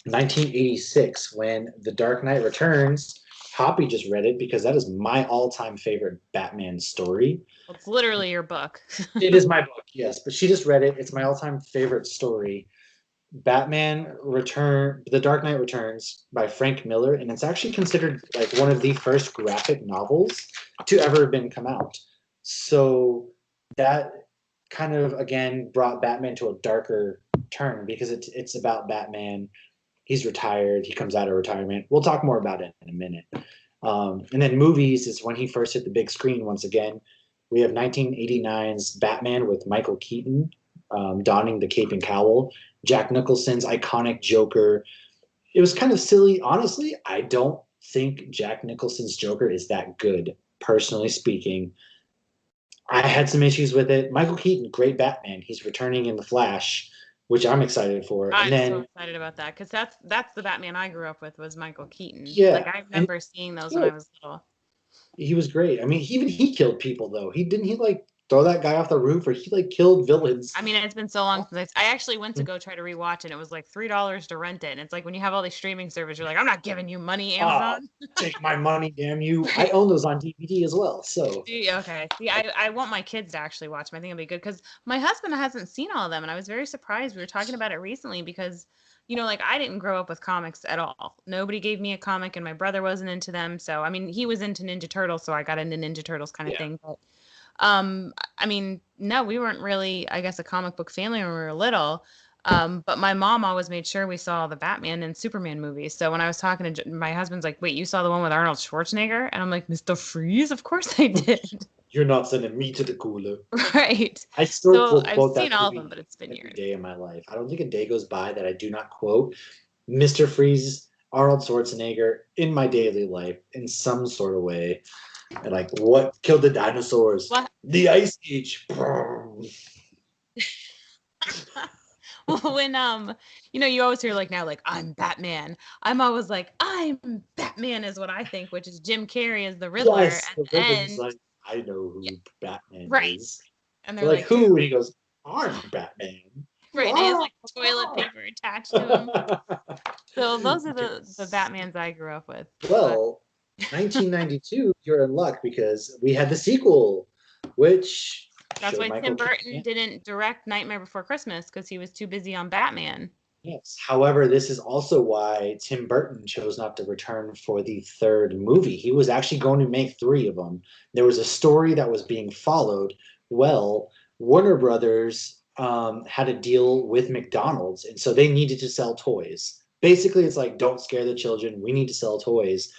1986 when The Dark Knight Returns. Hoppy just read it because that is my all-time favorite Batman story. Well, it's literally your book. It is my book, yes, but she just read it. It's my all-time favorite story. The Dark Knight Returns by Frank Miller, and it's actually considered like one of the first graphic novels to ever have been come out. So that kind of again brought Batman to a darker turn because it's about Batman. He's retired. He comes out of retirement. We'll talk more about it in a minute. And then movies is when he first hit the big screen once again. We have 1989's Batman with Michael Keaton donning the cape and cowl. Jack Nicholson's iconic Joker. It was kind of silly. Honestly, I don't think Jack Nicholson's Joker is that good, personally speaking. I had some issues with it. Michael Keaton, great Batman. He's returning in The Flash, which I'm excited for. And I'm so then, excited about that because that's the Batman I grew up with was Michael Keaton. Like yeah, I and remember seeing those when yeah, I was little. he was great. I mean, he killed people though. He like throw that guy off the roof, or he like killed villains. I mean, it's been so long since I actually went to go try to rewatch it. It was like $3 to rent it, and it's like when you have all these streaming services, you're like, I'm not giving you money, Ah, Amazon. take my money, damn you! I Right. own those on DVD as well. So Okay. See, I want my kids to actually watch them. I think it'll be good because my husband hasn't seen all of them, and I was very surprised. We were talking about it recently because, like I didn't grow up with comics at all. Nobody gave me a comic, and my brother wasn't into them. So, I mean, he was into Ninja Turtles, so I got into Ninja Turtles kind of yeah, thing. But I mean, no, we weren't really, I guess, a comic book family when we were little. But my mom always made sure we saw the Batman and Superman movies. So when I was talking to my husband's like, "Wait, you saw the one with Arnold Schwarzenegger?" And I'm like, "Mr. Freeze? Of course I did." you're not sending me to the cooler. Right. I still So will I've quote seen that all of them, movie but it's been every years. day of my life. I don't think a day goes by that I do not quote Mr. Freeze, Arnold Schwarzenegger in my daily life in some sort of way. And like, what killed the dinosaurs? What? The Ice Age. Well, when you always hear like now, like I'm Batman. I'm always like I'm Batman is what I think, which is Jim Carrey as the Riddler Yes, at the the villain's end. like, I know Yeah, who Batman right. is. And they're They're like, like, who? And he goes, I'm Batman. right, and he has like toilet paper attached to him. So those are the Yes. Batmans I grew up with. But Well, 1992, you're in luck because we had the sequel, which that's showed why Michael Tim Keaton. Burton didn't direct Nightmare Before Christmas because he was too busy on Batman. Yes. However, this is also why Tim Burton chose not to return for the third movie. He was actually going to make three of them. There was a story that was being followed. Well, Warner Brothers had a deal with McDonald's, and so they needed to sell toys. Basically, it's like, don't scare the children. We need to sell toys.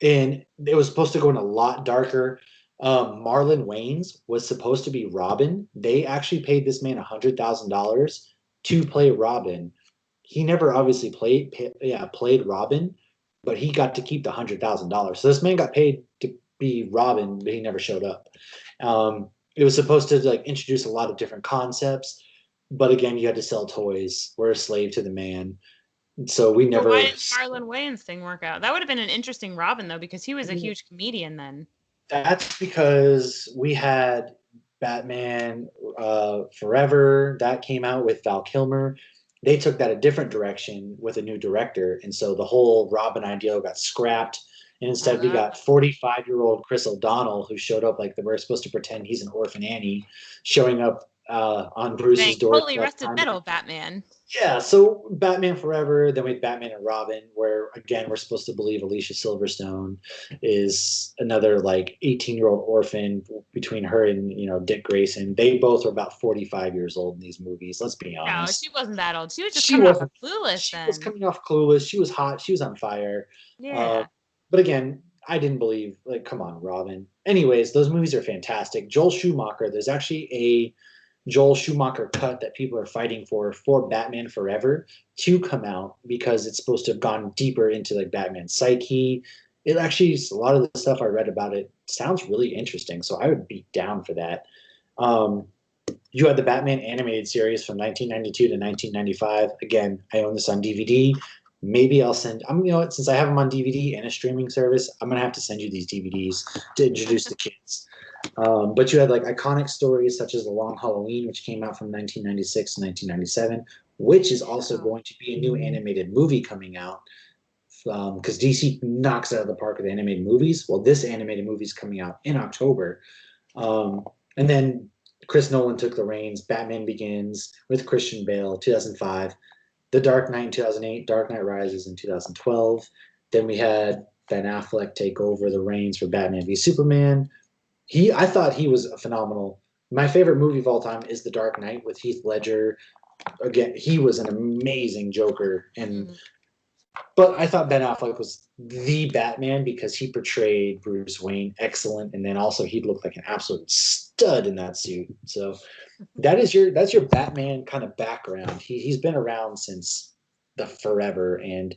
And it was supposed to go in a lot darker. Marlon Wayans was supposed to be Robin. They actually paid this man $100,000 to play Robin. He never obviously played Robin, but he got to keep the $100,000. So this man got paid to be Robin, but he never showed up. It was supposed to like introduce a lot of different concepts, but again, you had to sell toys. We're a slave to the man. So we But why never. didn't Marlon Wayans thing work out? That would have been an interesting Robin though, because he was a huge comedian then. That's because we had Batman Forever that came out with Val Kilmer. They took that a different direction with a new director, and so the whole Robin idea got scrapped. And instead, we Uh, got 45-year-old Chris O'Donnell, who showed up like we're supposed to pretend he's an orphan Annie, showing up on Bruce's saying totally doorstep. rusted metal Batman. Yeah, so Batman Forever, then we had Batman and Robin, where again we're supposed to believe Alicia Silverstone is another like 18-year-old orphan between her and Dick Grayson. They both are about 45 years old in these movies. Let's be No, honest. she wasn't that old. She was just She coming off of wasn't. Clueless She was then. coming off clueless. She was hot. She was on fire. Uh, Yeah. but again, I didn't believe. Like, come on, Robin. Anyways, those movies are fantastic. Joel Schumacher. There's actually a Joel Schumacher cut that people are fighting for Batman Forever to come out because it's supposed to have gone deeper into like Batman's psyche. It actually a lot of the stuff I read about it sounds really interesting, so I would be down for that. Um, You had the Batman animated series from 1992 to 1995. Again, I own this on DVD. Maybe I'll send. You know what? Since I have them on DVD and a streaming service, I'm gonna have to send you these DVDs to introduce the kids. But you had like iconic stories such as The Long Halloween, which came out from 1996 to 1997, which is also Oh. going to be a new animated movie coming out because DC knocks out of the park with animated movies. Well, this animated movie is coming out in October. And then Chris Nolan took the reins. Batman Begins with Christian Bale, 2005. The Dark Knight in 2008. Dark Knight Rises in 2012. Then we had Ben Affleck take over the reins for Batman v Superman. I thought he was phenomenal. My favorite movie of all time is The Dark Knight with Heath Ledger. Again, he was an amazing Joker, and Mhm. but I thought Ben Affleck was the Batman because he portrayed Bruce Wayne excellent, and then also he looked like an absolute stud in that suit. So that's your Batman kind of background. He's been around since the forever, and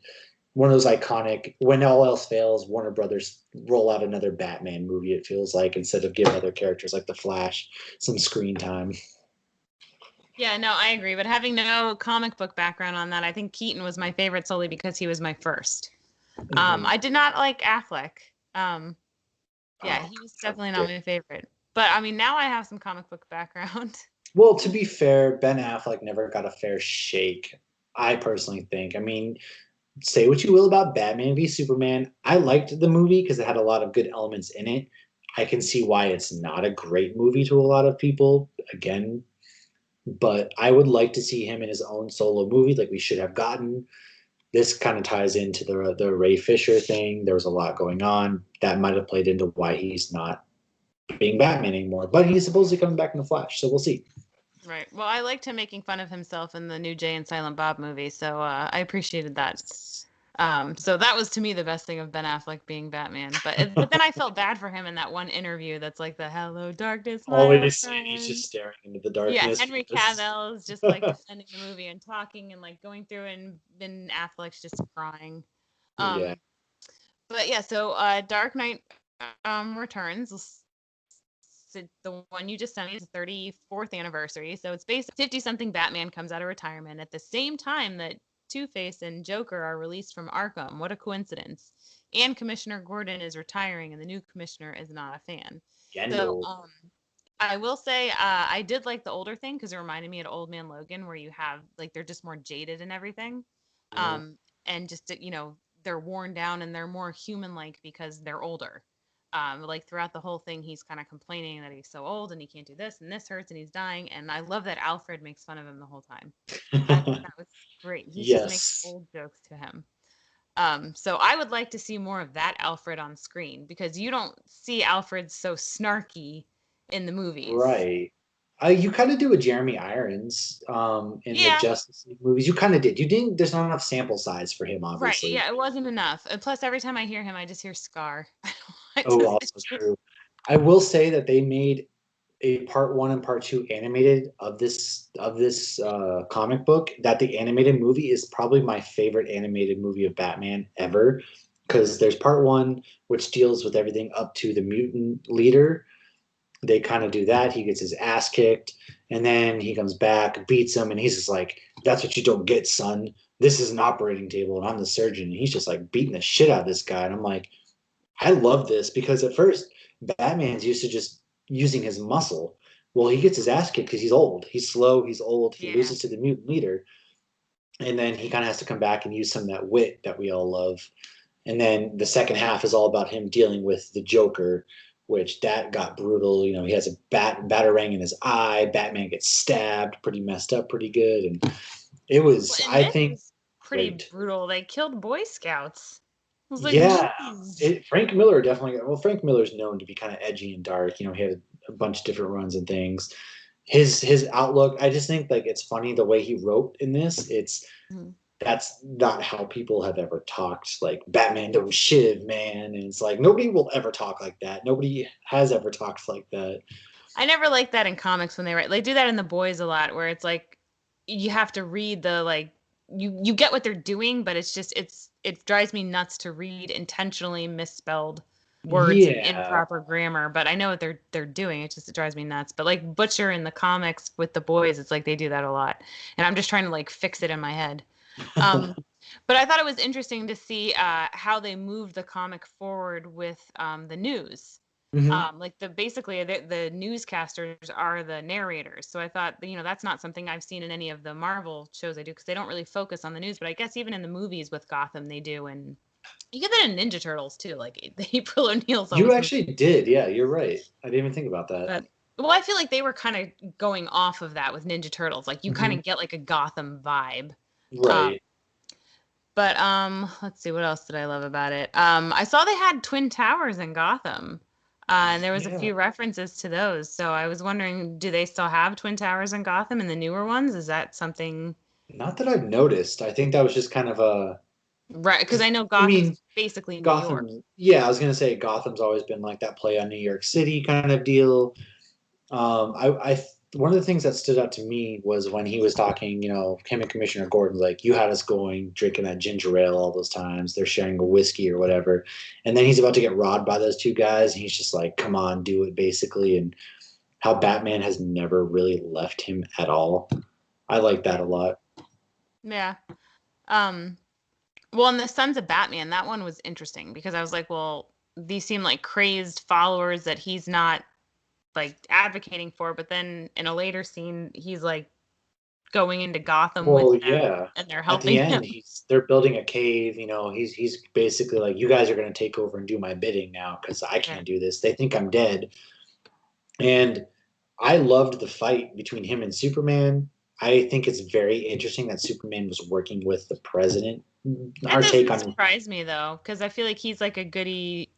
one of those iconic. When all else fails, Warner Brothers roll out another Batman movie. It feels like instead of giving other characters like the Flash some screen time. Yeah, no, I agree. But having no comic book background on that, I think Keaton was my favorite solely because he was my first. Mm-hmm. I did not like Affleck. Um, yeah, Oh, he was how definitely not dare. my favorite. But I mean, now I have some comic book background. Well, to be fair, Ben Affleck never got a fair shake. I personally think. I mean, say what you will about Batman v Superman. I liked the movie because it had a lot of good elements in it. I can see why it's not a great movie to a lot of people. Again, but I would like to see him in his own solo movie, like we should have gotten. This kind of ties into the Ray Fisher thing. There was a lot going on that might have played into why he's not being Batman anymore. But he's supposedly coming back in the Flash, so we'll see. Right. Well, I liked him making fun of himself in the new Jay and Silent Bob movie, so I appreciated that. So that was to me the best thing of Ben Affleck being Batman. But then I felt bad for him in that one interview that's like the "Hello, darkness, my old Always, he's friend." just staring into the Yeah, darkness. Henry Cavill is just like defending the movie and talking and like going through, and Ben Affleck's just crying. Yeah. Um, but yeah, so Dark Knight Returns, the one you just sent me, is the 34th anniversary. So it's basically 50 something Batman comes out of retirement at the same time that Two Face and Joker are released from Arkham. What a coincidence. And Commissioner Gordon is retiring, and the new commissioner is not a fan. So, Gendo. I will say I did like the older thing because it reminded me of Old Man Logan, where you have like they're just more jaded and everything, Mhm. and just they're worn down and they're more human like because they're older. Like throughout the whole thing, he's kind of complaining that he's so old and he can't do this and this hurts and he's dying. And I love that Alfred makes fun of him the whole time. I thought that was great. He's just making Yes. old jokes to him. So I would like to see more of that Alfred on screen because you don't see Alfred so snarky in the movies. Right. You kind of do with Jeremy Irons in the Yeah, Justice League movies. You kind of did. You didn't. There's not enough sample size for him, right. obviously. Yeah, it wasn't enough. And plus, every time I hear him, I just hear Scar. I Oh, just, also true. I will say that they made a part one and part two animated of this comic book. That the animated movie is probably my favorite animated movie of Batman ever, because there's part one which deals with everything up to the mutant leader. They kind of do that. He gets his ass kicked, and then he comes back, beats him, and he's just like, "That's what you don't get, son. This is an operating table, and I'm the surgeon." And he's just like beating the shit out of this guy, and I'm like, I love this because at first Batman's used to just using his muscle. Well, he gets his ass kicked because he's old. He's slow. He's old. He yeah. loses to the mutant leader, and then he kind of has to come back and use some of that wit that we all love. And then the second half is all about him dealing with the Joker, which that got brutal. You know, he has a batarang in his eye. Batman gets stabbed, pretty messed up, pretty good, and it Well, was, and I this think, is pretty great. brutal. They killed Boy Scouts. I was like, Yeah, geez. Frank Miller definitely. Well, Frank Miller's known to be kind of edgy and dark. You know, he had a bunch of different runs and things. His outlook, I just think like it's funny the way he wrote in this. It's Mhm. that's not how people have ever talked. Like Batman don't shiv, man, and it's like nobody will ever talk like that. Nobody has ever talked like that. I never liked that in comics when they write. They do that in the boys a lot, where it's like you have to read the like you get what they're doing, but it's just it drives me nuts to read intentionally misspelled. words and Yeah. improper grammar, but I know what they're doing. It drives me nuts. But like Butcher in the comics with the boys, it's like they do that a lot. And I'm just trying to like fix it in my head. Um, but I thought it was interesting to see how they moved the comic forward with the news. Hmm. Like the newscasters are the narrators. So I thought, that's not something I've seen in any of the Marvel shows I do because they don't really focus on the news. But I guess even in the movies with Gotham, they do. And you get that in Ninja Turtles too. Like the April O'Neil's You always moving. actually did. Yeah, you're right. I didn't even think about that. But well, I feel like they were kind of going off of that with Ninja Turtles. Like you kind Hmm. of get like a Gotham vibe. Um, Right. but let's see, what else did I love about it? I saw they had twin towers in Gotham. And there was a Yeah. few references to those. So I was wondering, do they still have twin towers in Gotham in the newer ones? Is that something Not that I've noticed. I think that was just kind of a, right? Because I because know I Gotham's mean, basically New York. Gotham. Yeah, I was gonna say Gotham's always been like that play on New York City kind of deal. One of the things that stood out to me was when he was talking, him and Commissioner Gordon, like, you had us going drinking that ginger ale all those times. They're sharing a whiskey or whatever. And then he's about to get robbed by those two guys. And he's just like, come on, do it, basically. And how Batman has never really left him at all. I like that a lot. Yeah. Um, well, in the Sons of Batman, that one was interesting because I was like, well, these seem like crazed followers that he's not like advocating for, but then in a later scene, he's like going into Gotham with Well, them yeah. and they're At the helping him. end, they're building a cave. He's basically like, you guys are going to take over and do my bidding now because I Yeah. can't do this. They think I'm dead. And I loved the fight between him and Superman. I think it's very interesting that Superman was working with the president. That Our take doesn't on, surprise me though, because I feel like he's like a goody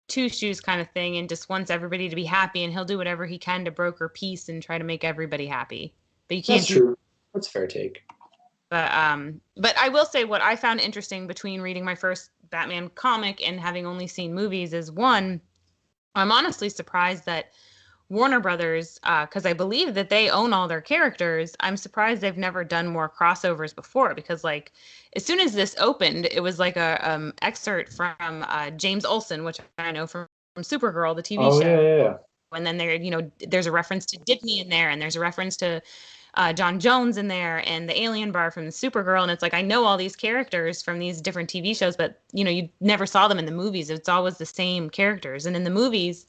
two shoes kind of thing and just wants everybody to be happy and he'll do whatever he can to broker peace and try to make everybody happy. But you that's can't do true. That's a fair take. but I will say what I found interesting between reading my first Batman comic and having only seen movies is one, I'm honestly surprised that Warner Brothers, because I believe that they own all their characters, I'm surprised they've never done more crossovers before. Because like, as soon as this opened, it was like a excerpt from James Olsen, which I know from Supergirl, the TV Oh show. yeah, yeah, yeah. And then there's a reference to Dibney in there, and there's a reference to John Jones in there, and the Alien Bar from Supergirl. And it's like I know all these characters from these different TV shows, but you never saw them in the movies. It's always the same characters, and in the movies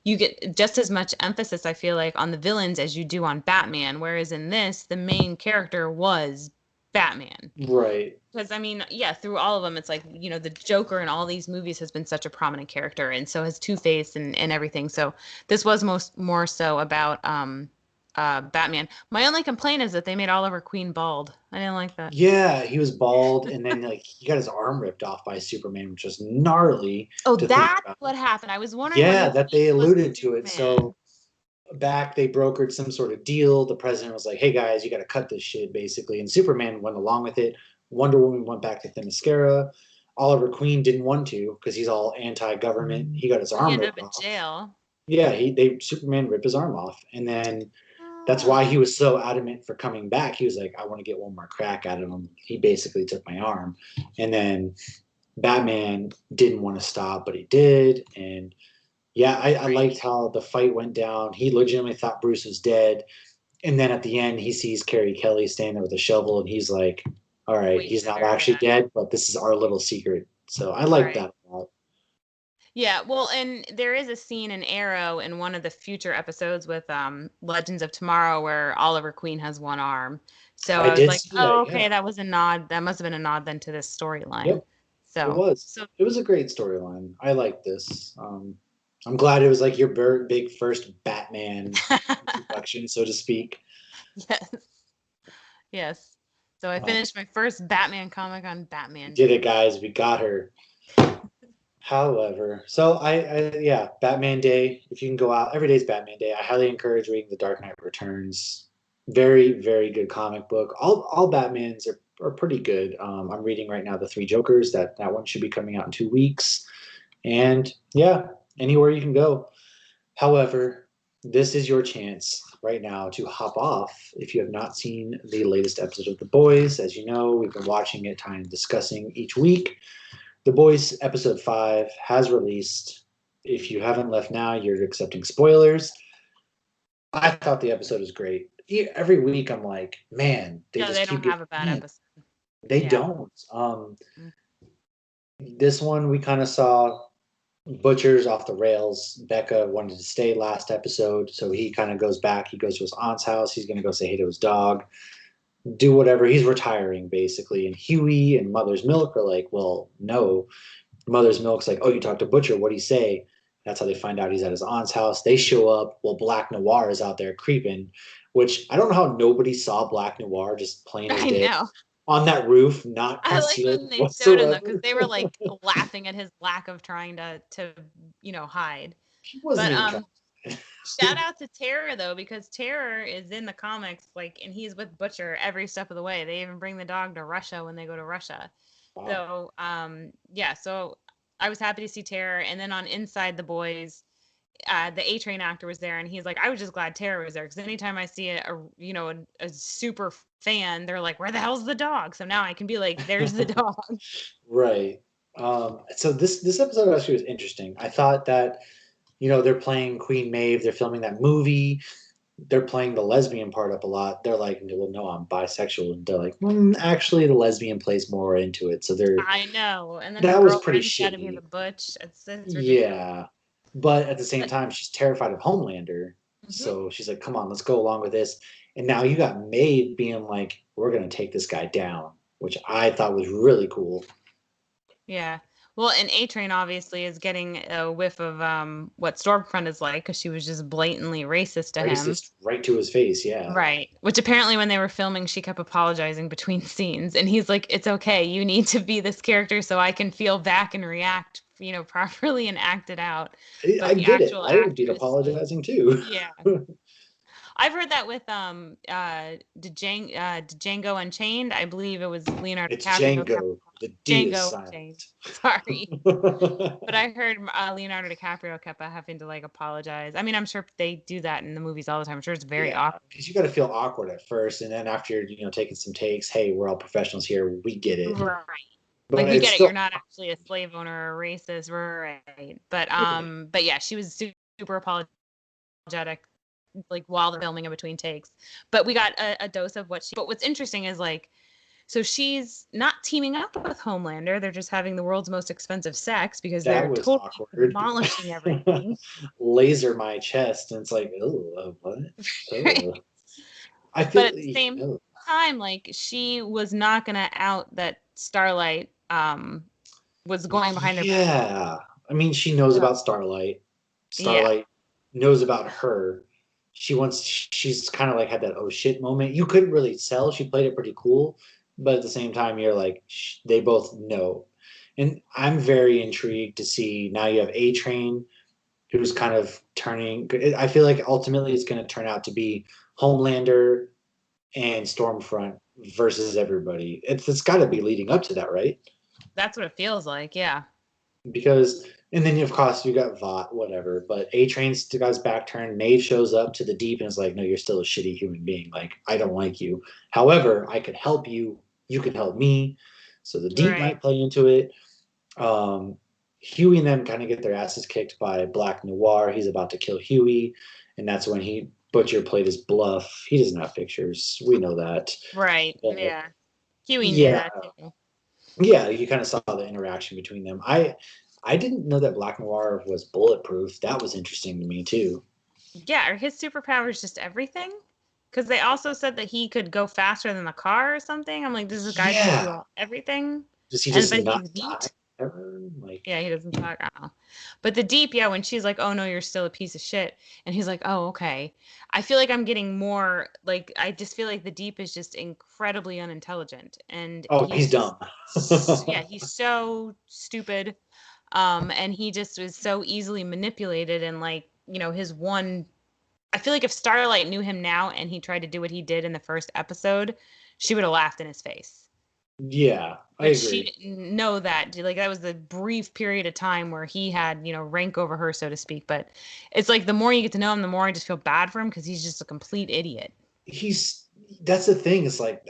you get just as much emphasis, I feel like, on the villains as you do on Batman. Whereas in this, the main character was Batman. Right. Because I mean, yeah, through all of them, it's like, the Joker in all these movies has been such a prominent character, and so has Two-Face and everything. So this was more so about Batman. My only complaint is that they made Oliver Queen bald. I didn't like that. Yeah, he was bald, and then like he got his arm ripped off by Superman, which was gnarly Oh, to think that's about. what happened. I was wondering what Yeah, his that beef they was with alluded to it. Superman. So back they brokered some sort of deal. The president was like, "Hey guys, you got to cut this shit," basically, and Superman went along with it. Wonder Woman went back to Themyscira. Oliver Queen didn't want to because he's all anti-government. He got his He arm ended ripped up in off. jail. Yeah, they Superman ripped his arm off, and then that's Oh, why he was so adamant for coming back. He was like, "I want to get one more crack at him." He basically took my arm, and then Batman didn't want to stop, but he did, and yeah, I liked right. how the fight went down. He legitimately thought Bruce was dead. And then at the end, he sees Carrie Kelly standing there with a shovel, and he's like, all right, Waiting he's to not bury actually that. dead, but this is our little secret. So I like Right. that a lot. Yeah, well, and there is a scene in Arrow in one of the future episodes with Legends of Tomorrow where Oliver Queen has one arm. So I I was did like, see that. oh, Yeah. okay, that was a nod. That must have been a nod then to this storyline. Yep. It So, was. so It was a great storyline. I like this. I'm glad it was like your big first Batman introduction, so to speak. yes, yes. So I Um, finished my first Batman comic on we Batman did Day. it, guys. We got her. However, so yeah, Batman Day. If you can go out, every day's Batman Day. I highly encourage reading The Dark Knight Returns. Very, very good comic book. All Batmans are pretty good. I'm reading right now The Three Jokers. That one should be coming out in 2 weeks. And yeah, anywhere you can go. However, this is your chance right now to hop off if you have not seen the latest episode of The Boys. As you know, we've been watching it, time discussing each week. The Boys episode 5 has released. If you haven't left now, you're accepting spoilers. I thought the episode was great. Every week I'm like, man, they Yeah, just they keep don't getting have a bad in. episode. They Yeah. don't. Mm. This one we kind of saw Butcher's off the rails. Becca wanted to stay last episode, so he kind of goes back. He goes to his aunt's house. He's going to go say hey to his dog, do whatever. He's retiring basically. And Huey and Mother's Milk are like, well, no. Mother's Milk's like, oh, you talked to Butcher. What'd he say? That's how they find out he's at his aunt's house. They show up. Well, Black Noir is out there creeping, which I don't know how nobody saw Black Noir just plain as I day know. on that roof, not I like concealed when they showed him though, because whatsoever. they were like laughing at his lack of trying to hide. He wasn't But even trying. shout out to Terror though, because Terror is in the comics, like, and he's with Butcher every step of the way. They even bring the dog to Russia when they go to Russia. Wow. So yeah, so I was happy to see Terror, and then on Inside the Boys, the A Train actor was there, and he's like, I was just glad Terror was there because anytime I see a super fan, they're like, where the hell's the dog? So now I can be like, there's the dog. Right. So this episode actually was interesting. I thought that they're playing Queen Maeve, they're filming that movie, they're playing the lesbian part up a lot. They're like, well, no, I'm bisexual, and they're like, actually, the lesbian plays more into it. So I know. And then his that was pretty girlfriend's got to be the shitty. butch. It's ridiculous. Yeah, but at the same But time, she's terrified of Homelander, mhm. so she's like, come on, let's go along with this. And now you got Maeve being like, we're gonna take this guy down, which I thought was really cool. Yeah. Well, and A Train obviously is getting a whiff of what Stormfront is like because she was just blatantly racist to him. Racist right to his face, yeah. Right. Which apparently when they were filming, she kept apologizing between scenes. And he's like, it's okay. You need to be this character so I can feel back and react, properly and act it out. I But the get it. actual I would be actress was, apologizing too. yeah. I've heard that with Django Unchained. I believe it was Leonardo It's DiCaprio kept Django. The D is Django silent. Unchained. Sorry. But I heard Leonardo DiCaprio kept having to like apologize. I mean, I'm sure they do that in the movies all the time. I'm sure it's very Yeah, awkward. because you got to feel awkward at first, and then after taking some takes, hey, we're all professionals here. We get it. Right. Like But we it's get it. You're still not actually a slave owner or a racist, right? yeah. But yeah, she was super apologetic, like while the filming in between takes. But we got a dose of what she. But what's interesting is like, so she's not teaming up with Homelander. They're just having the world's most expensive sex because That they're was totally awkward. demolishing everything. Laser my chest, and it's like, oh, what? Oh. I But feel, at the same oh. time, like she was not gonna out that Starlight was going behind their back. Yeah. I mean, she knows So about Starlight. yeah, Starlight knows about her. She's kind of like had that oh shit moment. You couldn't really tell. She played it pretty cool, but at the same time, you're like, they both know. And I'm very intrigued to see now you have A Train, who's kind of turning. I feel like ultimately it's going to turn out to be Homelander and Stormfront versus everybody. It's got to be leading up to that, right? that's what it feels like. Yeah. Because and then of course you got Vought, whatever. But A Train's got his back turned. Maeve shows up to the deep and is like, "No, you're still a shitty human being. Like I don't like you. However, I could help you. You can help me." So the deep Right. might play into it. Huey and them kind of get their asses kicked by Black Noir. He's about to kill Huey, and that's when Butcher played his bluff. He doesn't have pictures. We know that. Right. But Yeah. Huey knew yeah, that too. yeah, you kind of saw the interaction between them. I didn't know that Black Noir was bulletproof. That was interesting to me too. Yeah. Are his superpowers just everything? Because they also said that he could go faster than the car or something. I'm like, does this guy just do Yeah. everything? Does he And just but not he's die deep. ever? Like, Yeah, he doesn't talk. I don't know. But the deep, yeah, when she's like, "Oh no, you're still a piece of shit," and he's like, "Oh okay." I feel like I'm getting more like I just feel like the deep is just incredibly unintelligent, and oh, he's he's just dumb. yeah, he's so stupid, and he just was so easily manipulated, and like his one. I feel like if Starlight knew him now and he tried to do what he did in the first episode, she would have laughed in his face, Yeah, I but she agree. didn't know that. Like that was the brief period of time where he had, rank over her, so to speak. But it's like the more you get to know him, the more I just feel bad for him because he's just a complete idiot. He's that's the thing. It's like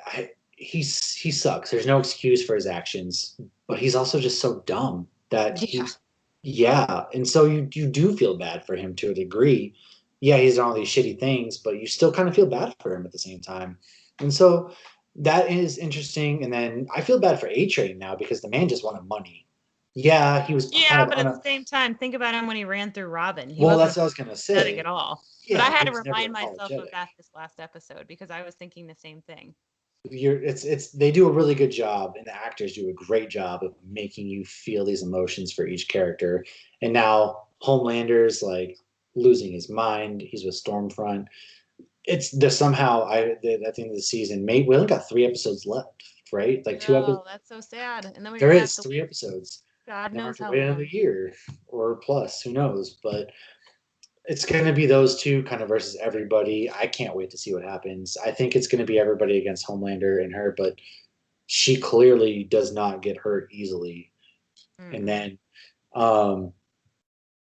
he sucks. There's no excuse for his actions. but he's also just so dumb that Yeah. yeah. And so you do feel bad for him to a degree. Yeah, he's done all these shitty things, but you still kind of feel bad for him at the same time. And so that is interesting. And then I feel bad for A Train now because the man just wanted money. Yeah, he was kind Yeah, of but on at the a, same time, think about him when he ran through Robin. He well, that's wasn't what I was gonna pathetic at say. all. But I Yeah, had he to was never remind myself of apologetic. that this last episode because I was thinking the same thing. It's they do a really good job, and the actors do a great job of making you feel these emotions for each character. And now Homelander's like losing his mind. He's with Stormfront. It's there's somehow at the end of the season. Maybe we only got 3 episodes left, right? Like 2 episodes. No, that's so sad. And then we're There gonna have is to three wait episodes. God Now we have knows to how wait another long. year or plus. Who knows? But it's going to be those two kind of versus everybody. I can't wait to see what happens. I think it's going to be everybody against Homelander and her, but she clearly does not get hurt easily. And Mm-mm. then um,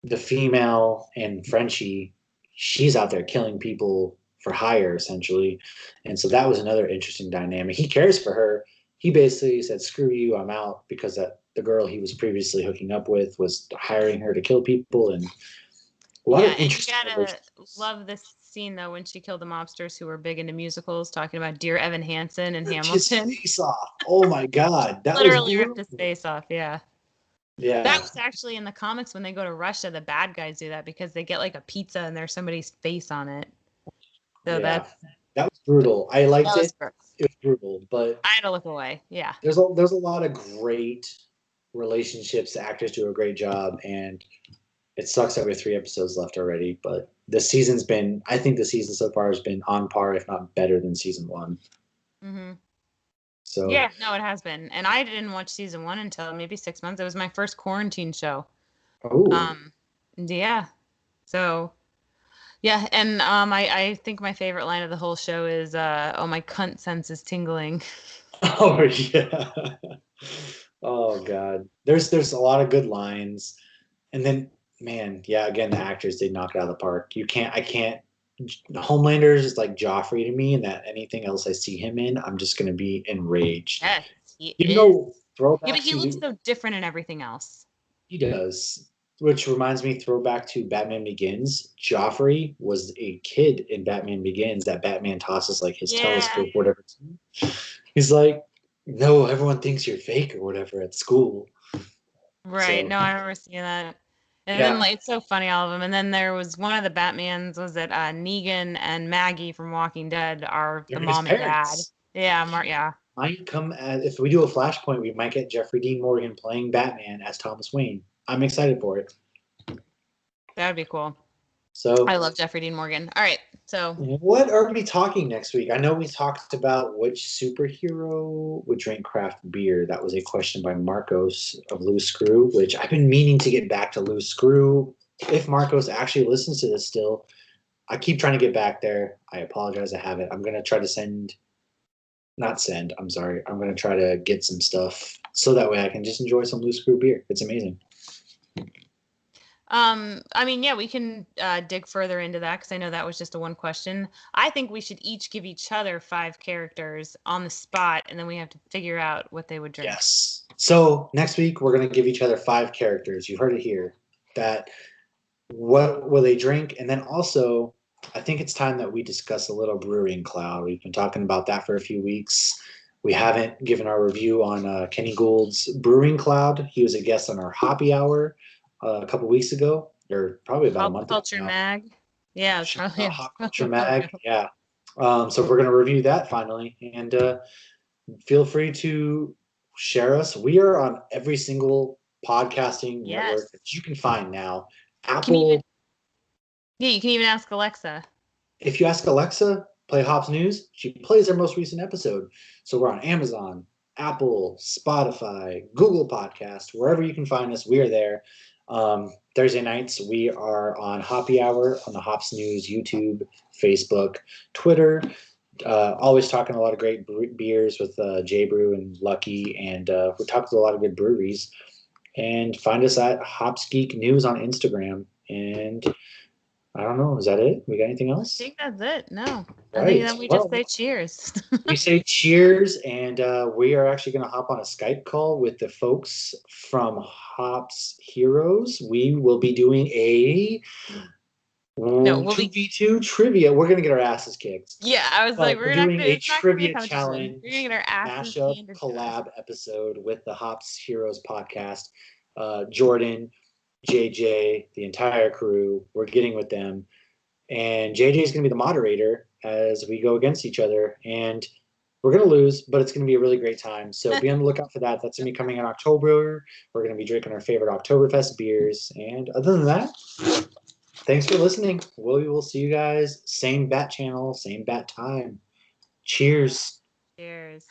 the female and Frenchie, she's out there killing people for hire essentially. And so that was another interesting dynamic. He cares for her. He basically said, "Screw you, I'm out," because that the girl he was previously hooking up with was hiring her to kill people, and a lot Yeah, of and you interesting gotta relationships. love this scene though when she killed the mobsters who were big into musicals, talking about Dear Evan Hansen and Ripped his Hamilton. face off. Oh my god, that was Literally ripped his brutal. face off. Yeah. That Yeah, was actually in the comics when they go to Russia, the bad guys do that because they get like a pizza and there's somebody's face on it. So yeah, that's that was brutal. I liked that was it. gross. It was brutal, but I had to look away. Yeah. there's a lot of great relationships. The actors do a great job, and it sucks that we have 3 episodes left already. But the season's been, I think the season so far has been on par, if not better than season one. Hmm. So, Yeah, no, it has been. And I didn't watch season one until maybe 6 months. It was my first quarantine show. oh, Um, yeah. So yeah, and I think my favorite line of the whole show is oh my cunt sense is tingling. oh yeah, oh god. There's a lot of good lines. And then, man, yeah, again, the actors they knock it out of the park. I can't. Homelander is just like Joffrey to me, and that anything else I see him in, I'm just gonna be enraged. Yes, he Even is. though Yeah, throwback but he looks to so different in everything else. he does, which reminds me, throwback to Batman Begins. Joffrey was a kid in Batman Begins that Batman tosses like his Yeah. telescope, or whatever. He's like, no, everyone thinks you're fake or whatever at school. Right. So No, I remember seeing that. And then yeah, like it's so funny all of them. And then there was one of the Batmans was that Negan and Maggie from Walking Dead are the they're his mom and dad. parents. Yeah, yeah. Might come as if we do a Flashpoint, we might get Jeffrey Dean Morgan playing Batman as Thomas Wayne. I'm excited for it. That would be cool. I So, love Jeffrey Dean Morgan. All right. So what are we talking next week? I know we talked about which superhero would drink craft beer. That was a question by Marcos of Loose Screw, which I've been meaning to get back to Loose Screw. If Marcos actually listens to this still, I keep trying to get back there. I apologize, I haven't. I'm gonna try to not send. I'm sorry. I'm gonna try to get some stuff so that way I can just enjoy some Loose Screw beer. It's amazing. I mean, yeah, we can dig further into that because I know that was just a one question. I think we should each give each other five characters on the spot, and then we have to figure out what they would drink. Yes. So next week we're gonna give each other 5 characters. You heard it here. That what will they drink, and then also I think it's time that we discuss a little brewing cloud. We've been talking about that for a few weeks. We haven't given our review on Kenny Gould's Brewing Cloud. He was a guest on our Hoppy Hour a couple weeks ago, or probably about a Pop month ago Culture now. Mag. Yeah, it's probably, Hop probably Culture a while Mag, ago. yeah. So we're gonna review that finally, and feel free to share us. We are on every single podcasting network Yes. that you can find now. You can even Apple, yeah, you can even ask Alexa. if you ask Alexa, play Hops News, she plays our most recent episode. So we're on Amazon, Apple, Spotify, Google Podcast, wherever you can find us, we are there. Thursday nights, we are on Hoppy Hour on the Hops News YouTube, Facebook, Twitter. Always talking a lot of great beers with J Brew and Lucky, and we talk to a lot of good breweries. And find us at Hops Geek News on Instagram. And I don't know. Is that it? We got anything I else? think that's it. No, I think Right. then we just Well, say cheers. we say cheers, and we are actually going to hop on a Skype call with the folks from Hops Heroes. We will be doing a No, we'll be. 2v2 trivia. We're going to get our asses kicked. Yeah, I was like, But we're we're not doing gonna. a It's not gonna be a trivia competition. We're gonna challenge get our asses mashup handed to us. collab episode with the Hops Heroes podcast. Jordan, JJ, the entire crew, we're getting with them. And JJ is going to be the moderator as we go against each other. And we're going to lose, but it's going to be a really great time. So be on the lookout for that. That's going to be coming in October. We're going to be drinking our favorite Oktoberfest beers. And other than that, thanks for listening. We will see you guys. Same bat channel, same bat time. Cheers. Cheers.